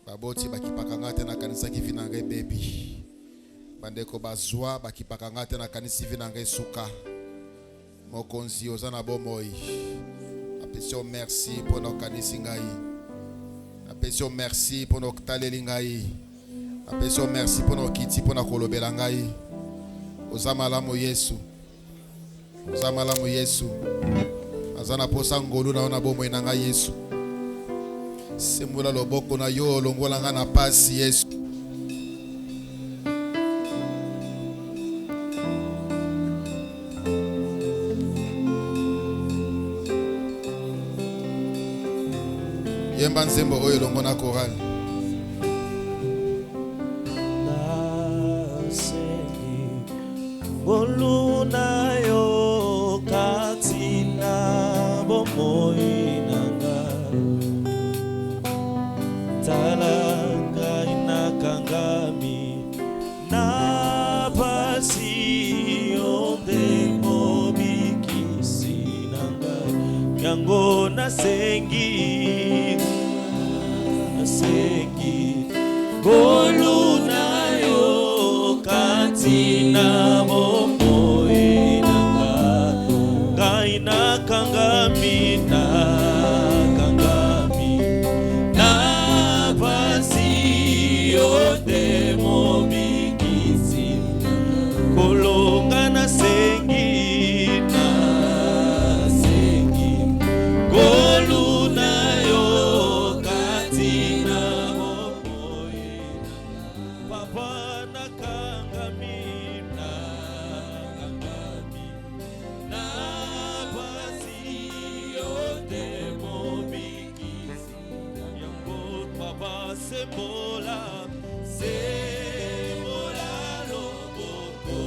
Baboti bakipaka ngate na kanisa ki vina ngai baby. Bandeko bazwa bakipaka ngate na kanisa vina ngai suka. Mokonzi ozana bomoi. Apesio merci pour nos kanisa ngai. Apesio merci pour nos talelingai. Apesio merci pour nos kiti pour nos kolobelangai. Ozamalamu Yesu. Ozamalamu Yesu. Azana posa ngolu na ona bomo inanga Yesu. Semula loboko na yo longola nga na pasi Yesu. Yemba nzembo oyo longo na choral. Boluna yo katina bomoinanga talanga inakangami na pasi onde mobikisi nanga yango nasengi Boluna yo katina bomoinanga kaina kangami na pasi ode mobikisi kolonga na sengi Boluna yo katina bomoinanga papa na kangami na sembola, sembola loboko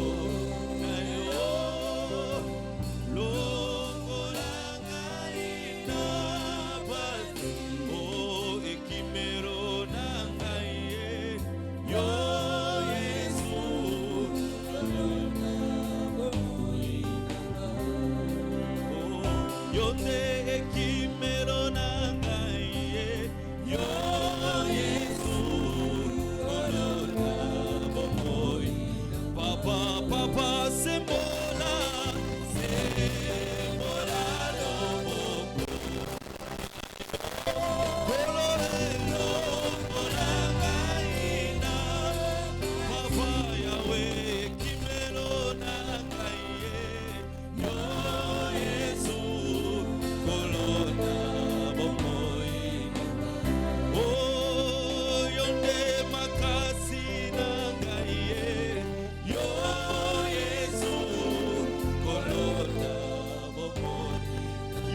na yo, lokola ngai na pasi, oh ekimero na ngai ye, yo Yesu, yo nde ekimero na ngai ye, yo Yesu, kolona bomoi, papa papa sembola, sembola loboko, kolorelo kola ngai na, papa yawe ekimero na ngai ye, yo Yesu, kolona bomoi, oh yonde makasi na ngai ye, yo Yesu, kolona bomoi,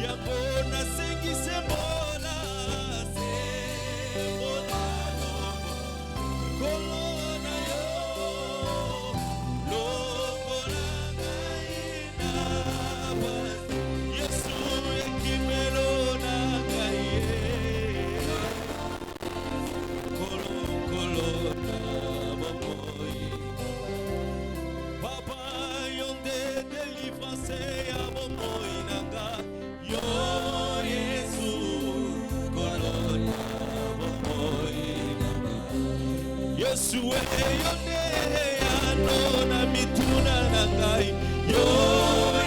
yango nasengi sembola, sembola loboko, kolona yo, lokola ngai na pasi, Yesu ekimelo na ngai ye, kolona bomoi, papa yonde délivrance ya bomoi nanga, yo Yesu, kolona bomoi nanga, Yesu yonde yano na mituna na ngai, yo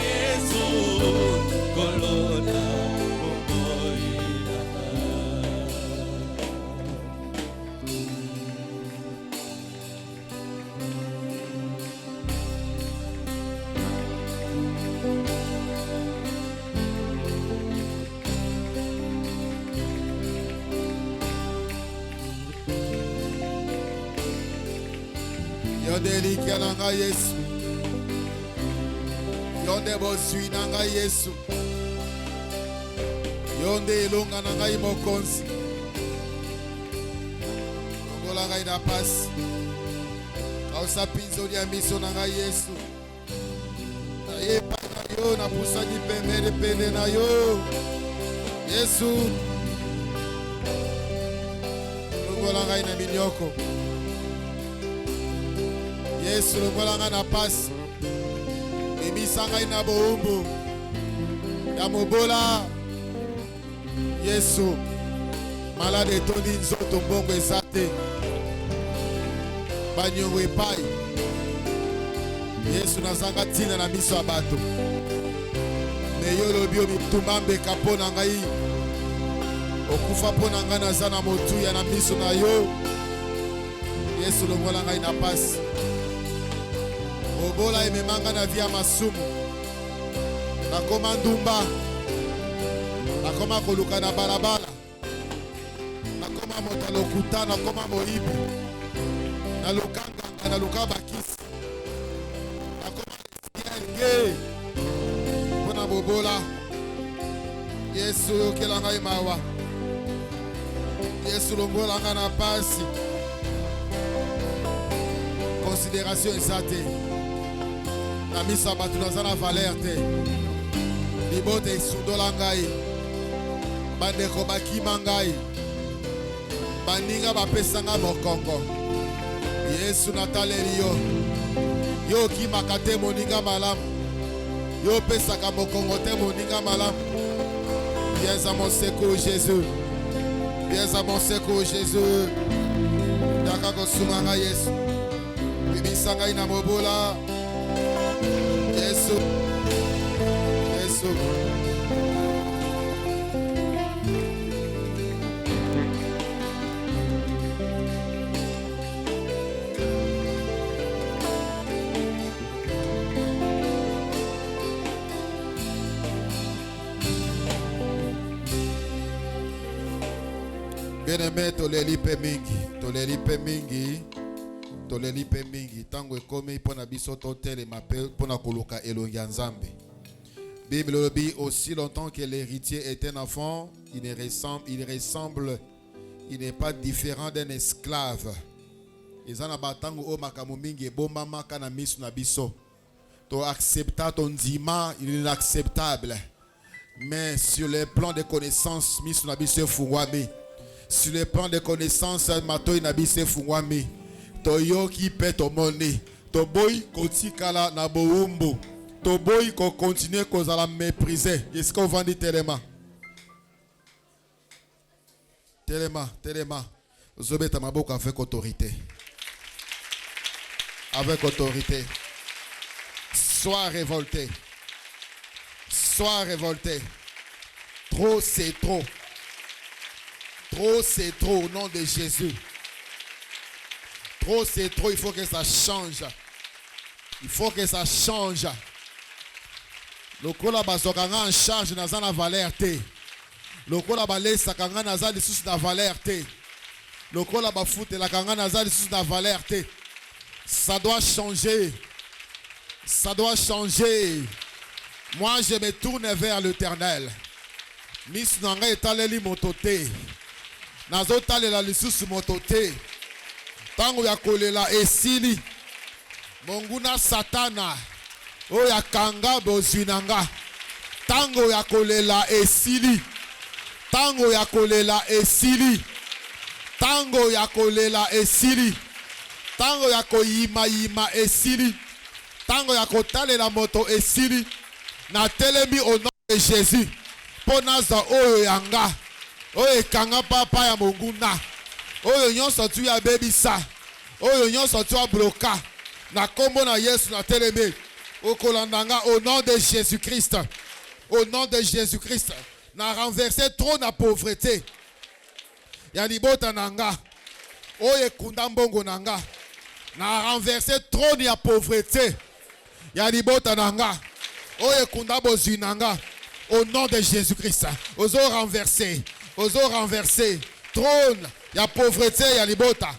Yesu, kolona bomoi nanga. Yonde likia na ngai Yesu, yonde bosui na ngai Yesu, yonde elonga na ngai mokonzi, longola ngai na pasi, kausa pinzoli ya miso na ngai Yesu, nayepa na yo napusani pembeni pene na yo Yesu, longola ngai na minyoko Yesu, longola ngai na pasi, bimisa ngai na boumbu ya mobola Yesu, malade etondi nzoto mbongo eza te, banyongo epai Yesu, nazanga ntina na miso ya bato, me yo lobi omitumba mbeka mpo na ngai, okufa mpo na ngai, naza na motuya na miso na yo Yesu, longola ngai na pasi, obola ememanga na vi ya masumu, nakoma ndumba, nakoma koluka na balabala, nakoma moto lokuta, nakoma moyibi, naluka nganga, naluka bakisi, nakoma lesbienge mpona bobola Yesu, yokela ngai mawa Yesu, longola ngai na pasi, considération eza te na miso ya bato, naza na valeur te, libota esundola ngai, bandeko bakima ngai, baninga bapesa ngai mokongo Yesu, nataleli yo, yo okimaka te moninga malamu, yo opesaka mokongo te moninga malamu. Viens à mon secours Jésus, viens à mon secours Jésus, taka kosunga ngai Yesu, bimisa ngai na mobola Yesu, Yesu. Bien-aimé, toleli pe mingi, tango ekomi pona biso totelema pe pona koluka elongi ya Nzambe. Bible lobi, aussi longtemps que l'héritier est un enfant, il Il n'est pas différent d'un esclave. Ils en abattant au makamumingi bomba makana misu na biso. To accepta ton dima, il est inacceptable. Mais sur le plan de connaissances, misu na biso fungwami. Sur le plan de connaissances, mato na biso fungwami. To yo qui pète au money. To boy kotikala na boumbo. To boy ko continue ko la mépriser. Est-ce qu'on va dire tellement? Tellement. Zobeta maboko avec autorité. Avec autorité. Sois révolté. Trop, c'est trop. Trop, c'est trop au nom de Jésus. Trop, c'est trop. Il faut que ça change. Le kola bazokanga en charge dans la valeur T. Le kola balesa kanga naza lisusu na valeur T. Le kola bafoute la kanga naza lisusu na valeur T. Ça doit changer. Moi, je me tourne vers l'Éternel. Miss nanga etaleli motote. Nazo talela lisusu motote. Tango ya kolela esili. Monguna satana. Oya kanga bozwinanga. Tango ya kolela esili. Tango ya kolela esili. Tango ya koyima esili. Tango ya kotalela moto esili. Na telemi au nom de Jésus. Ponaza oyo yanga. Oyo kanga papa ya monguna. Oyo nyonso tu ya bebisa. Oyo nyonso tu ya bloka. Na kombo na Yesu na telemi. Okolandanga au nom de Jésus-Christ. Au nom de Jésus-Christ. Na renverser trop na pauvreté. Ya libota nanga. Oye kunda mbongo nanga. Na renverser trop na pauvreté. Ya libota nanga. Oye kunda bozwi nanga. Au nom de Jésus-Christ. Ozo renverser. Trône. Ya pauvreté ya libota.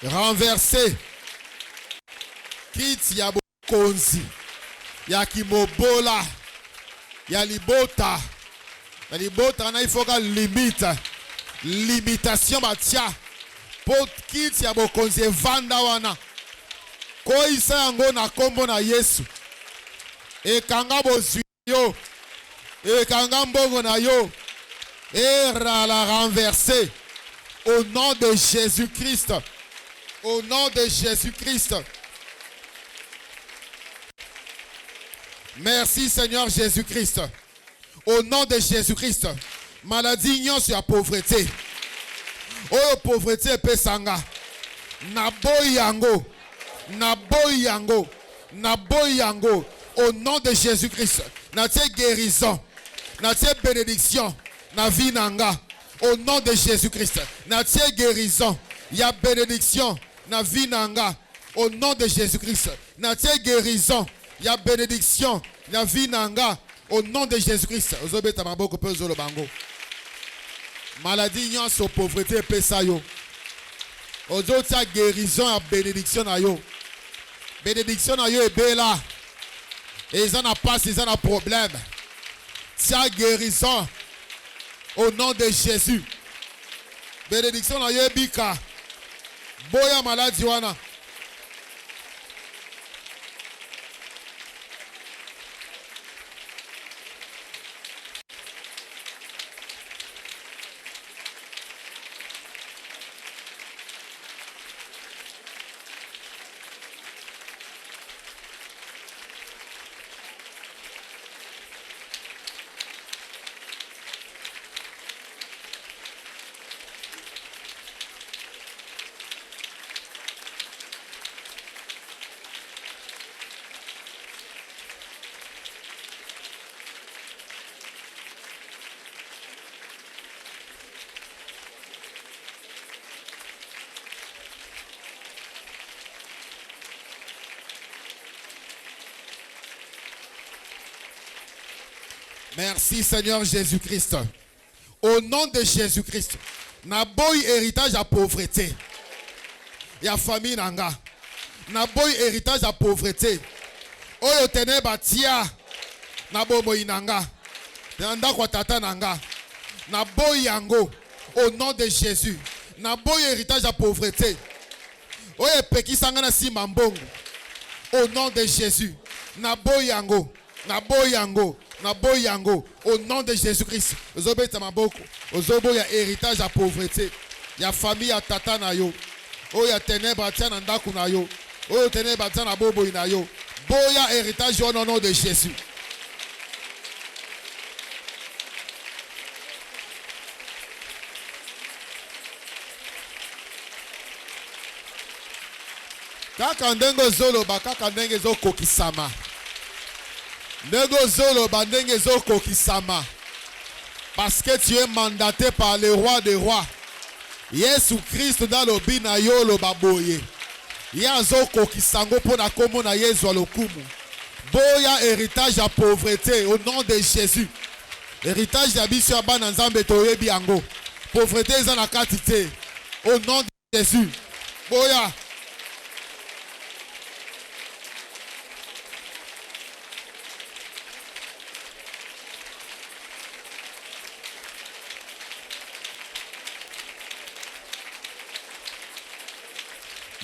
Renverser. Kiti ya bokonzi. Ya kimobola. Ya libota. Ya libota na ifoka limite. Limitation batia. Pot kiti ya bokonzi evanda wana. Ko isa yango na kombo na Yesu. Ekanga bozwi yo. Ekanga mbongo na yo. Era la renverser. Au nom de Jésus-Christ. Au nom de Jésus-Christ. Merci Seigneur Jésus-Christ. Au nom de Jésus-Christ. Maladie nyonso ya pauvreté. Oyo pauvreté pesanga. Naboyi yango. Au nom de Jésus-Christ. Natie guérison. Natie bénédiction. Na vie nanga. Au nom de Jésus-Christ. Natie guérison. Ya bénédiction. Na vie nanga. Au nom de Jésus-Christ. Natie guérison. Ya bénédiction. Na vie nanga. Au nom de Jésus-Christ. Ozobeta maboko pe ozolo bango. Maladie nyonso pauvreté pesa yo. Ozotia guérison ya bénédiction na yo. Bénédiction na yo ebela. Et ils en a pas, ils en a problème. Tia guérison. Au nom de Jésus. Bénédiction na yo ebika. Boya maladie wana. Merci Seigneur Jésus-Christ. Au nom de Jésus-Christ. Na boy héritage à pauvreté. Ya famille nanga. Na boy héritage à pauvreté. Oyo tene batia. Na bobo inanga. Nanda kwa tata nanga. Na boy yango. Au nom de Jésus. Na boy héritage à pauvreté. Oyo peki sangana si mambongo. Au nom de Jésus. Na boy yango. Na boy yango. Na boy yango. Au nom de Jésus-Christ. Ozobe tamaboko. Ozobo ya héritage à pauvreté. Ya famille ya tata na yo. Oya ténèbres tia na ndaku na yo. Oyo ténèbres tia na bobo na yo. Boya héritage au nom de Jésus. Kaka ndenge zoloba kaka ndenge zokokisama. Ndenge zoloba ndenge zokokisama. Parce que tu es mandaté par le roi des rois. Yesu Christ dans le bina yo lo baboye. Yazo kokisango pona komo na Yesu alokumu. Boya héritage à pauvreté au nom de Jésus. Héritage d'habitude à bananzambe toyebi yango. Pauvreté eza na katite au nom de Jésus. Boya.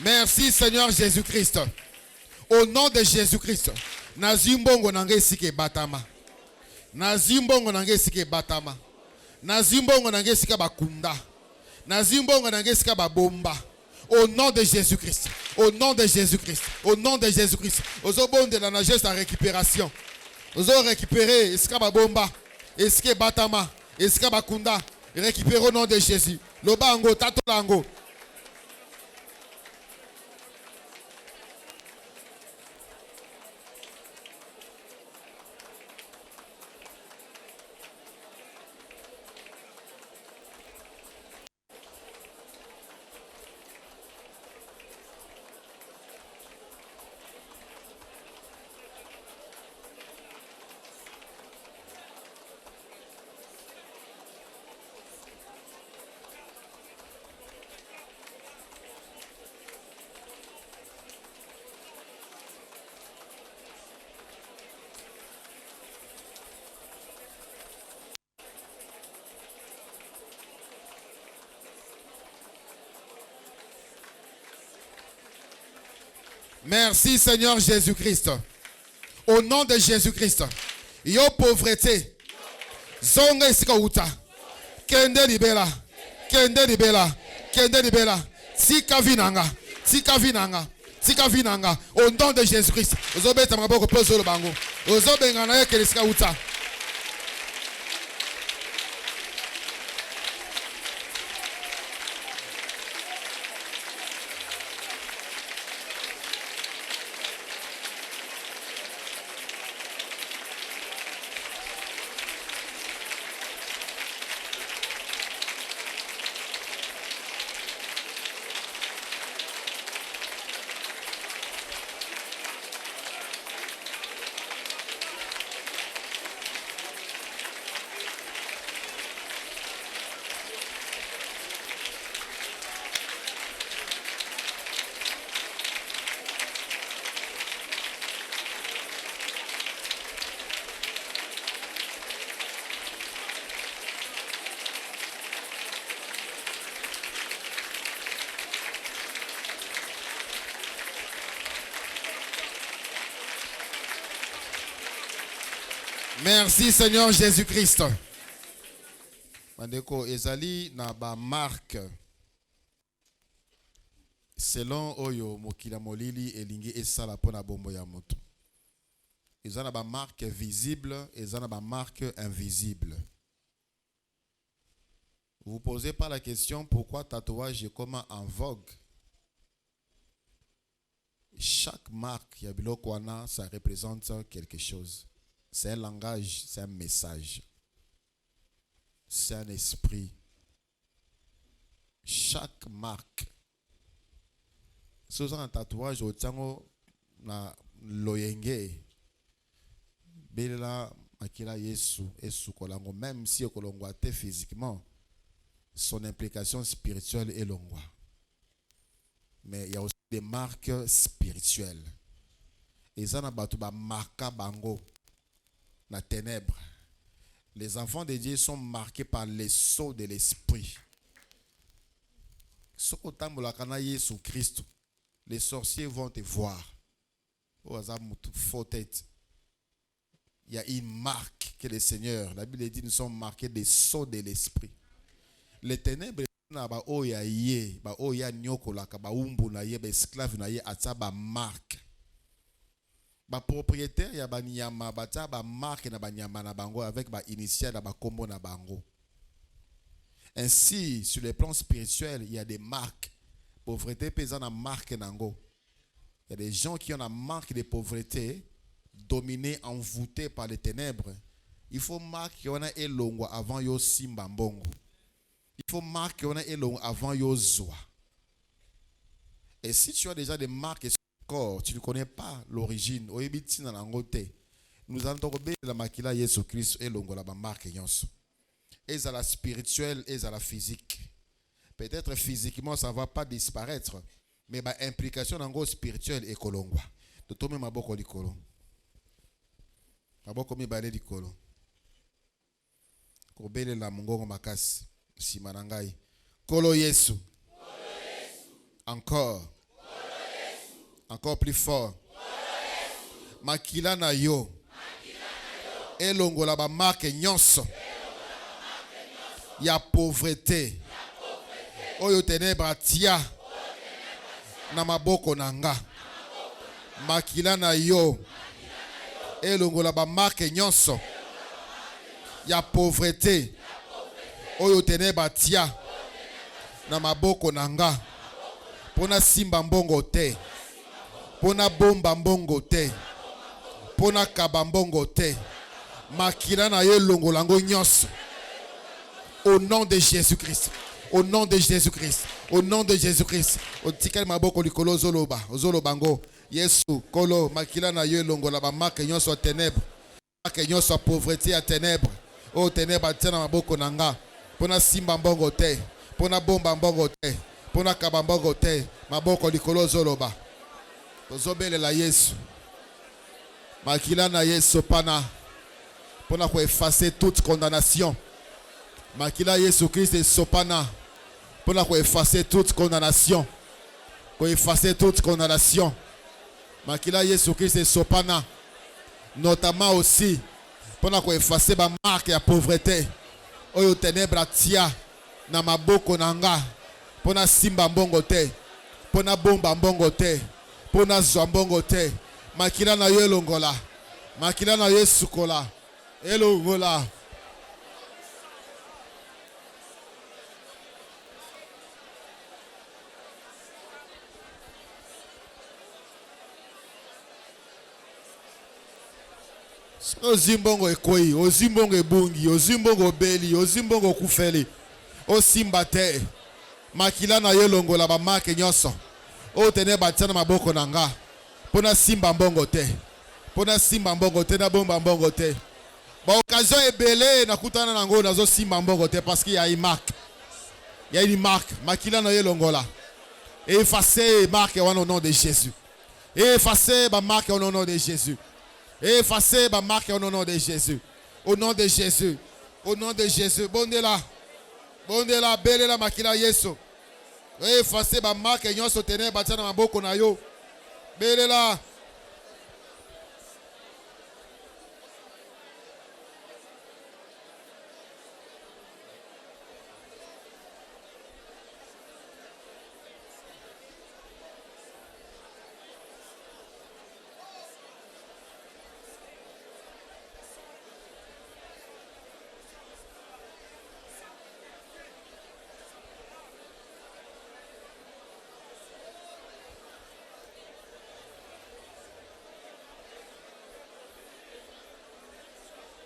Merci Seigneur Jésus-Christ. Au nom de Jésus-Christ. Nazimbongo nange sike batama. Nazimbongo nange sike batama. Nazimbongo nange sika bakunda. Nazimbongo nange sika babomba. Au nom de Jésus-Christ. Au nom de Jésus-Christ. Au nom de Jésus-Christ. Ozobonde de la nagesse à récupération. Ozo récupérer esika babomba. Esike batama. Esika bakunda. Récupérer au nom de Jésus. Lobango tatolango. Merci Seigneur Jésus-Christ. Au nom de Jésus-Christ. Yo pauvreté. Zonga isika uta. Kende libela. Kende libela. Kende libela. Tika vinanga. Tika vinanga. Tika vinanga. Au nom de Jésus-Christ. Ozobe tamaboko pozo lo bango. Ozobe ngana ye kele isika uta. Merci Seigneur Jésus-Christ. Bandeko ezali na ba marque selon oyo mokila molili elingi esala pona bombo ya moto. Ezana ba marque visible, ezana ba marque invisible. Vous posez pas la question pourquoi tatouage est comme en vogue. Chaque marque ya biloko wana ça représente quelque chose. C'est un langage, c'est un message. C'est un esprit. Chaque marque. Si vous avez un tatouage au tiango na loyenge, bela Makila Yesu Yesu kolango, même si kolongwa te physiquement, son implication spirituelle est longwa. Mais il y a aussi des marques spirituelles. Et ça n'a pas tout marqué bango la ténèbre. Les enfants de Dieu sont marqués par les sceaux de l'esprit. Christ, les sorciers vont te voir. Il y a une marque que le Seigneur, la Bible dit, nous sommes marqués des sceaux de l'esprit. Les ténèbres, marque. Propriétaire ya banyama bata ba marque na banyama na bango avec ba initial na ba kombo na bango. Ainsi, sur le plan spirituel, il y a des marques. Pauvreté pesant na marque nango. Il y a des gens qui ont la marque de pauvreté, dominés, envoûtés par les ténèbres. Il faut marquer qu'on a elongo avant yo simba mbongo. Il faut marquer qu'on a elongo avant yo zoa. Et si tu as déjà des marques tu ne connais pas l'origine, nous allons te la makila Yesu Christ et l'ongo la marque yonso. Et à la spirituelle et à la physique. Peut-être physiquement ça ne va pas disparaître, mais ma implication dans le spirituel est kolongwa. De tout même maboko likolo. Maboko mi bale likolo. Kobele la mungongo makasi simanangai. Kolo Yesu. Encore. Encore plus fort. Makila na yo. Elongo la ba marque nyonso. Ya pauvreté. Oyo ténèbres tia. Na maboko nanga. Makila na yo. Elongo la ba marque nyonso. Ya pauvreté. Oyo ténèbres tia. Na maboko nanga. Pona simba mbongo te. Pona bomba mbongo te. Pona kabambongo te. Makila na ye longo lango nyos. Au nom de Jésus-Christ. Au nom de Jésus-Christ. Au nom de Jésus-Christ. O tikali maboko likolo zoloba. Zolobango. Yesu kolo makila na ye longo la ba marque nyos o ténèbres. Marque nyos o pauvreté à ténèbres. O ténèbres tena maboko nanga. Pona simba mbongo te. Pona bomba mbongo te. Pona kabambongo te. Maboko likolo zoloba. Zobele la Yesu. Makila na Yesu pana. Pour effacer toute condamnation. Makila Yesu Christ est sopana. Pour effacer toute condamnation. Pour effacer toute condamnation. Makila Yesu Christ est sopana. Notamment aussi. Pour effacer ma marque de pauvreté. Oyo ténèbres tia. Na maboko nanga. Pour na simba mbongo te. Pour na bomba mbongo te. Pona zambongo te. Makila na yo longola. Makila na yo sukola. Elongola. Ozimbongo ekoi, ozimbongo ebungi, ozimbongo beli, ozimbongo kufeli. Osimba te. Makila na yo longola ba marque nyonso. O tene batsana maboko nanga. Pona simba mbongo te. Pona simba mbongo te na bomba mbongo te. Ba occasion ebele na kutana nango nazo simba mbongo te parce qu'il y a une marque. Il y a une marque. Makila na yelongola. Effacez marque au nom de Jésus. Effacez ma marque au nom de Jésus. Effacez ma marque au nom de Jésus. Au nom de Jésus. Au nom de Jésus. Bondela. Bondela belela makila Yesu. Effacez ma marque et nyonso ténèbres batana maboko na yo. Belela.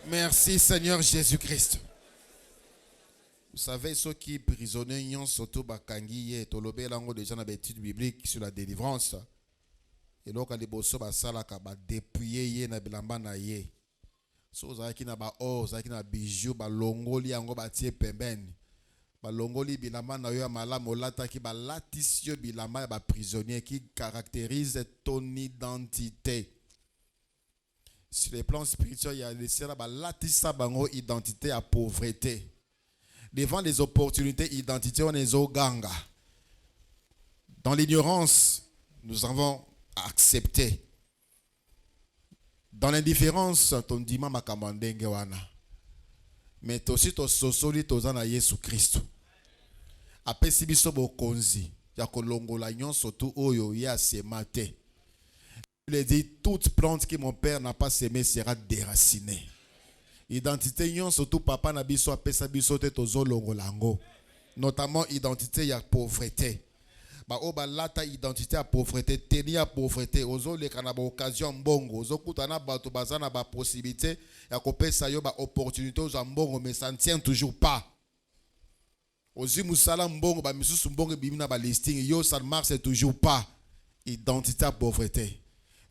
Merci Seigneur Jésus-Christ. Vous savez, ceux qui prisonniers yon soto bakangi et tolobé lango déjà dans l'étude biblique sur la délivrance. Et donc les bosso basala ka ba dépouiller ye na bilamba na ye. so ozalaki na ba or ozalaki na bijou balongoli yango batie pembeni balongoli bilamba na yo ya malamu olataki balatisi yo bilamba ya baprisonnier qui caractérise ton identité. Sur le plan spirituel, il y a les sera balatisa bango identité à pauvreté. Devant les opportunités, identité on est au ganga. Dans l'ignorance, nous avons accepté. Dans l'indifférence, ton dima makamandenge wana. Mais aussi to sosoli tozana Yesu Christ. Apesi biso bokonzi ya kolongola nyonso tu oyo ya semate. Il dit toute plante que mon père n'a pas semée sera déracinée. Identité nyon surtout papa na biso apesa biso te tozolongolango. Notamment identité ya pauvreté. Ba oba lata identité à pauvreté, tenir à pauvreté, ozo le kana ba occasion mbongo, ozo kutana bato bazana ba possibilité ya kopesa yo ba opportunité aux mbongo mais ça ne tient toujours pas. Ozi musala mbongo ba misusu mbongo bimina ba listing yo ça ne marche toujours pas. Identité à pauvreté.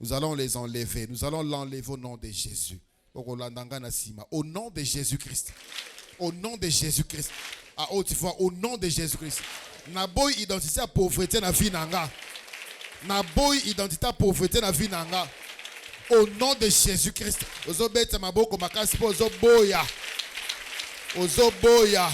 Nous allons les enlever. Nous allons l'enlever au nom de Jésus. Au nom de Jésus-Christ. Au nom de Jésus-Christ. À haute voix, au nom de Jésus-Christ. Naboy identité à pauvreté na vie nanga. Naboy identité à pauvreté na vie nanga. Au nom de Jésus-Christ. Ozo bete maboko makasi po ozo boya. Ozo boya.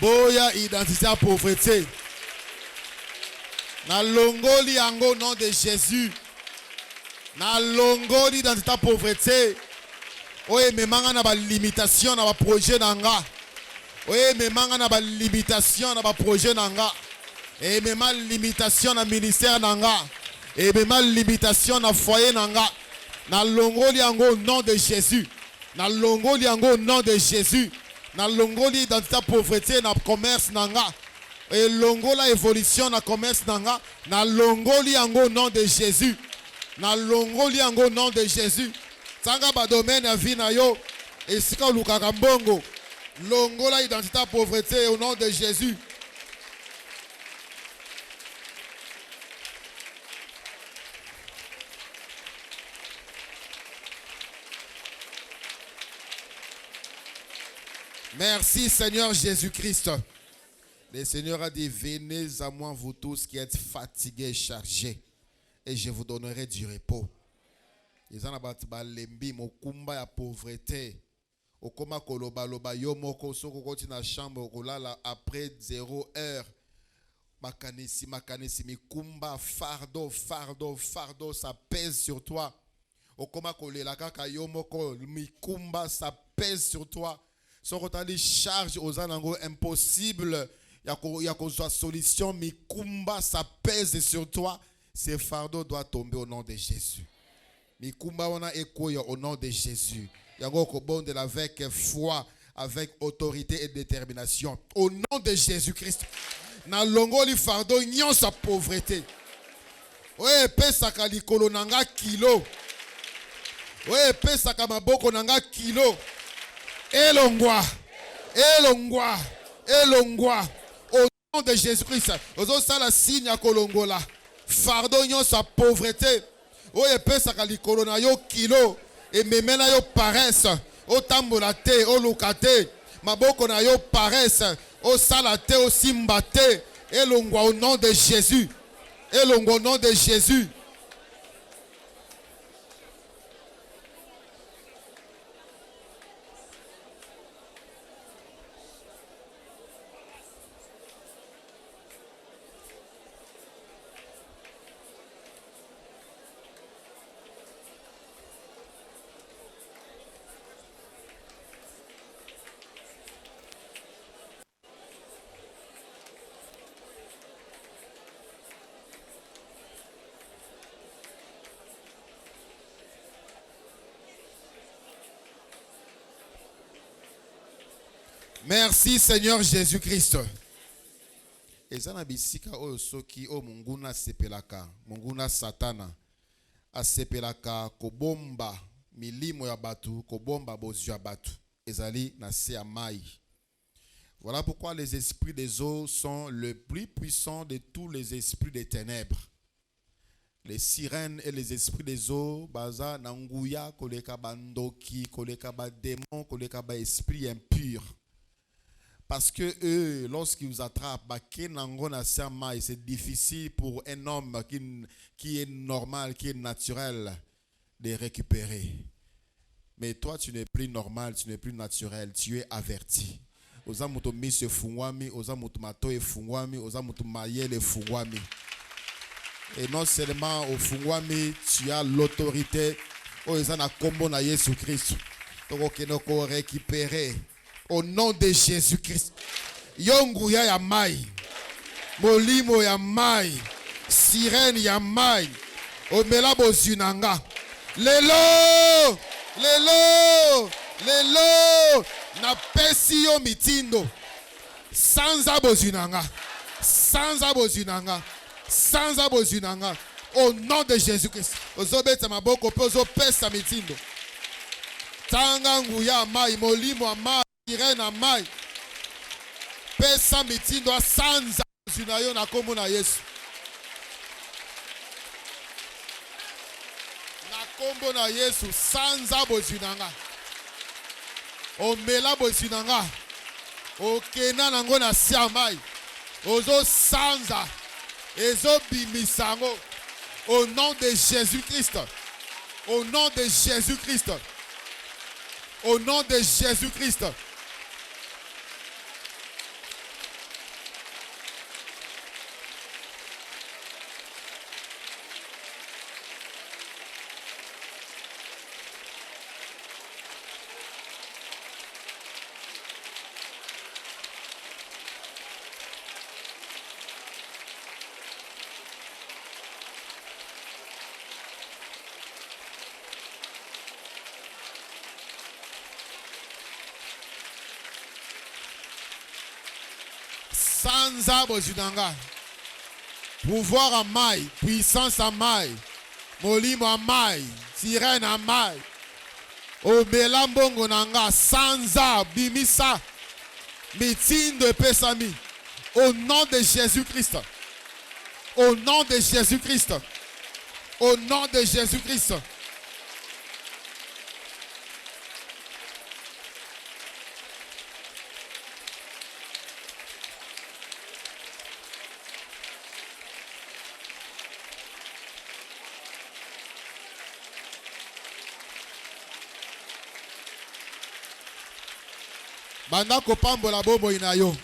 Boya identité à pauvreté. Na longoli yango au nom de Jésus. Na longoli identité à pauvreté. Oye memanga na ba limitation na ba projet nanga. Oye memanga na ba limitation na ba projet nanga. Et même limitation na ministère nanga. Et même limitation na foyer nanga. Na longoli yango au nom de Jésus. Na longoli yango au nom de Jésus. Na longoli identité pauvreté na commerce nanga et longola évolution na commerce nanga na longoli yango au nom de Jésus na longoli yango au nom de Jésus tanga ba domaine ya vie na yo esika lukaka mbongo longola identité pauvreté au nom de Jésus. Merci Seigneur Jésus-Christ. Le Seigneur a dit, venez à moi vous tous qui êtes fatigués et chargés, et je vous donnerai du repos. Ils en abattent balembi mokumba ya pauvreté. Okoma koloba loba yo moko soko koti na chambre kolala après 0 heure. Makanisi mikumba fardeau ça pèse sur toi. Okoma kolela kaka yo moko mikumba ça pèse sur toi. Son retali charge aux anango impossible. Il y a qu'on soit solution. Mais kumba, ça pèse sur toi. Ce fardeau doit tomber au nom de Jésus. Mais kumba, on a écho au nom de Jésus. Il y a qu'on bon de avec foi, avec autorité et détermination. Au nom de Jésus-Christ. Na longo li fardeau, nyon sa pauvreté. Ouais, pesa kalikolo nanga kilo. Ouais, pesa kamaboko nanga kilo. Elongwa. Au nom de Jésus-Christ. Ozo sala signe ya kolongola. Fardeau nyon sa pauvreté. Oye pesa kalikolo na yo kilo. Et memena yo paresse. O tambola te, o lukate. Maboko na yo paresse. O salate, o simbate. Elongwa au nom de Jésus. Elongwa au nom de Jésus. Merci Seigneur Jésus-Christ. Ezana bisika oyo soki o munguna sepelaka, munguna satana asepelaka kobomba milimo ya batu, kobomba bozwa batu. Ezali na se ya mai. Voilà pourquoi les esprits des eaux sont le plus puissant de tous les esprits des ténèbres. Les sirènes et les esprits des eaux, baza nanguya koleka bandoki, koleka ba démon, koleka ba esprit impur. Parce que eux, lorsqu'ils vous attrapent, c'est difficile pour un homme qui est normal, qui est naturel, de récupérer. Mais toi, tu n'es plus normal, tu n'es plus naturel, tu es averti. Et non seulement au fungwami, tu as l'autorité. Récupérer. Au nom de Jésus-Christ. Yonguya ya mai. Molimo ya mai. Sirène ya mai. Omela bozunanga. Lelo. Lelo. Lelo. Na pesi yo mitindo. Sanza bozunanga. Sanza bozunanga. Sanza bozunanga. Au nom de Jésus-Christ. Ozobeta maboko pozo pesa mitindo. Tanga nguya mai. Molimo ya mai. Sirena mai. Pesa mitindo sanza zinayo na kombo na Yesu. Na kombo na Yesu sanza bozinanga. Omela bozinanga. Okena nango na sia mai. Ozo sanza. Ezo bimisango. Au nom de Jésus-Christ. Au nom de Jésus-Christ. Au nom de Jésus-Christ. Sanza bozunanga. Pouvoir à maille, puissance à maille, molimo à maille, sirène à maille. Obela mbongo nanga, sanza bimisa, mitindo pesami. Au nom de Jésus-Christ. Au nom de Jésus-Christ. Au nom de Jésus-Christ. Banda kopambola bombo inayo.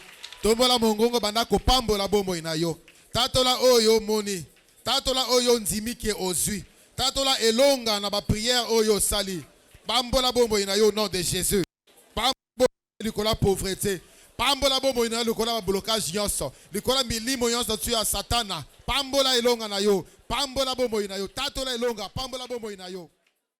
Tombola mongongo banda kopambola bombo inayo. Tatola oyo moni. Tatola oyo nzimike ozui. Tatola elonga na ba prière oyo sali. Bambola bombo inayo au nom de Jésus. Pambola likola pauvreté. Pambola bombo inayo likola blocage nyonso. Likola milimo nyonso tu ya satana. Pambola elonga na yo. Pambola bombo inayo. Tatola elonga. Pambola bombo inayo.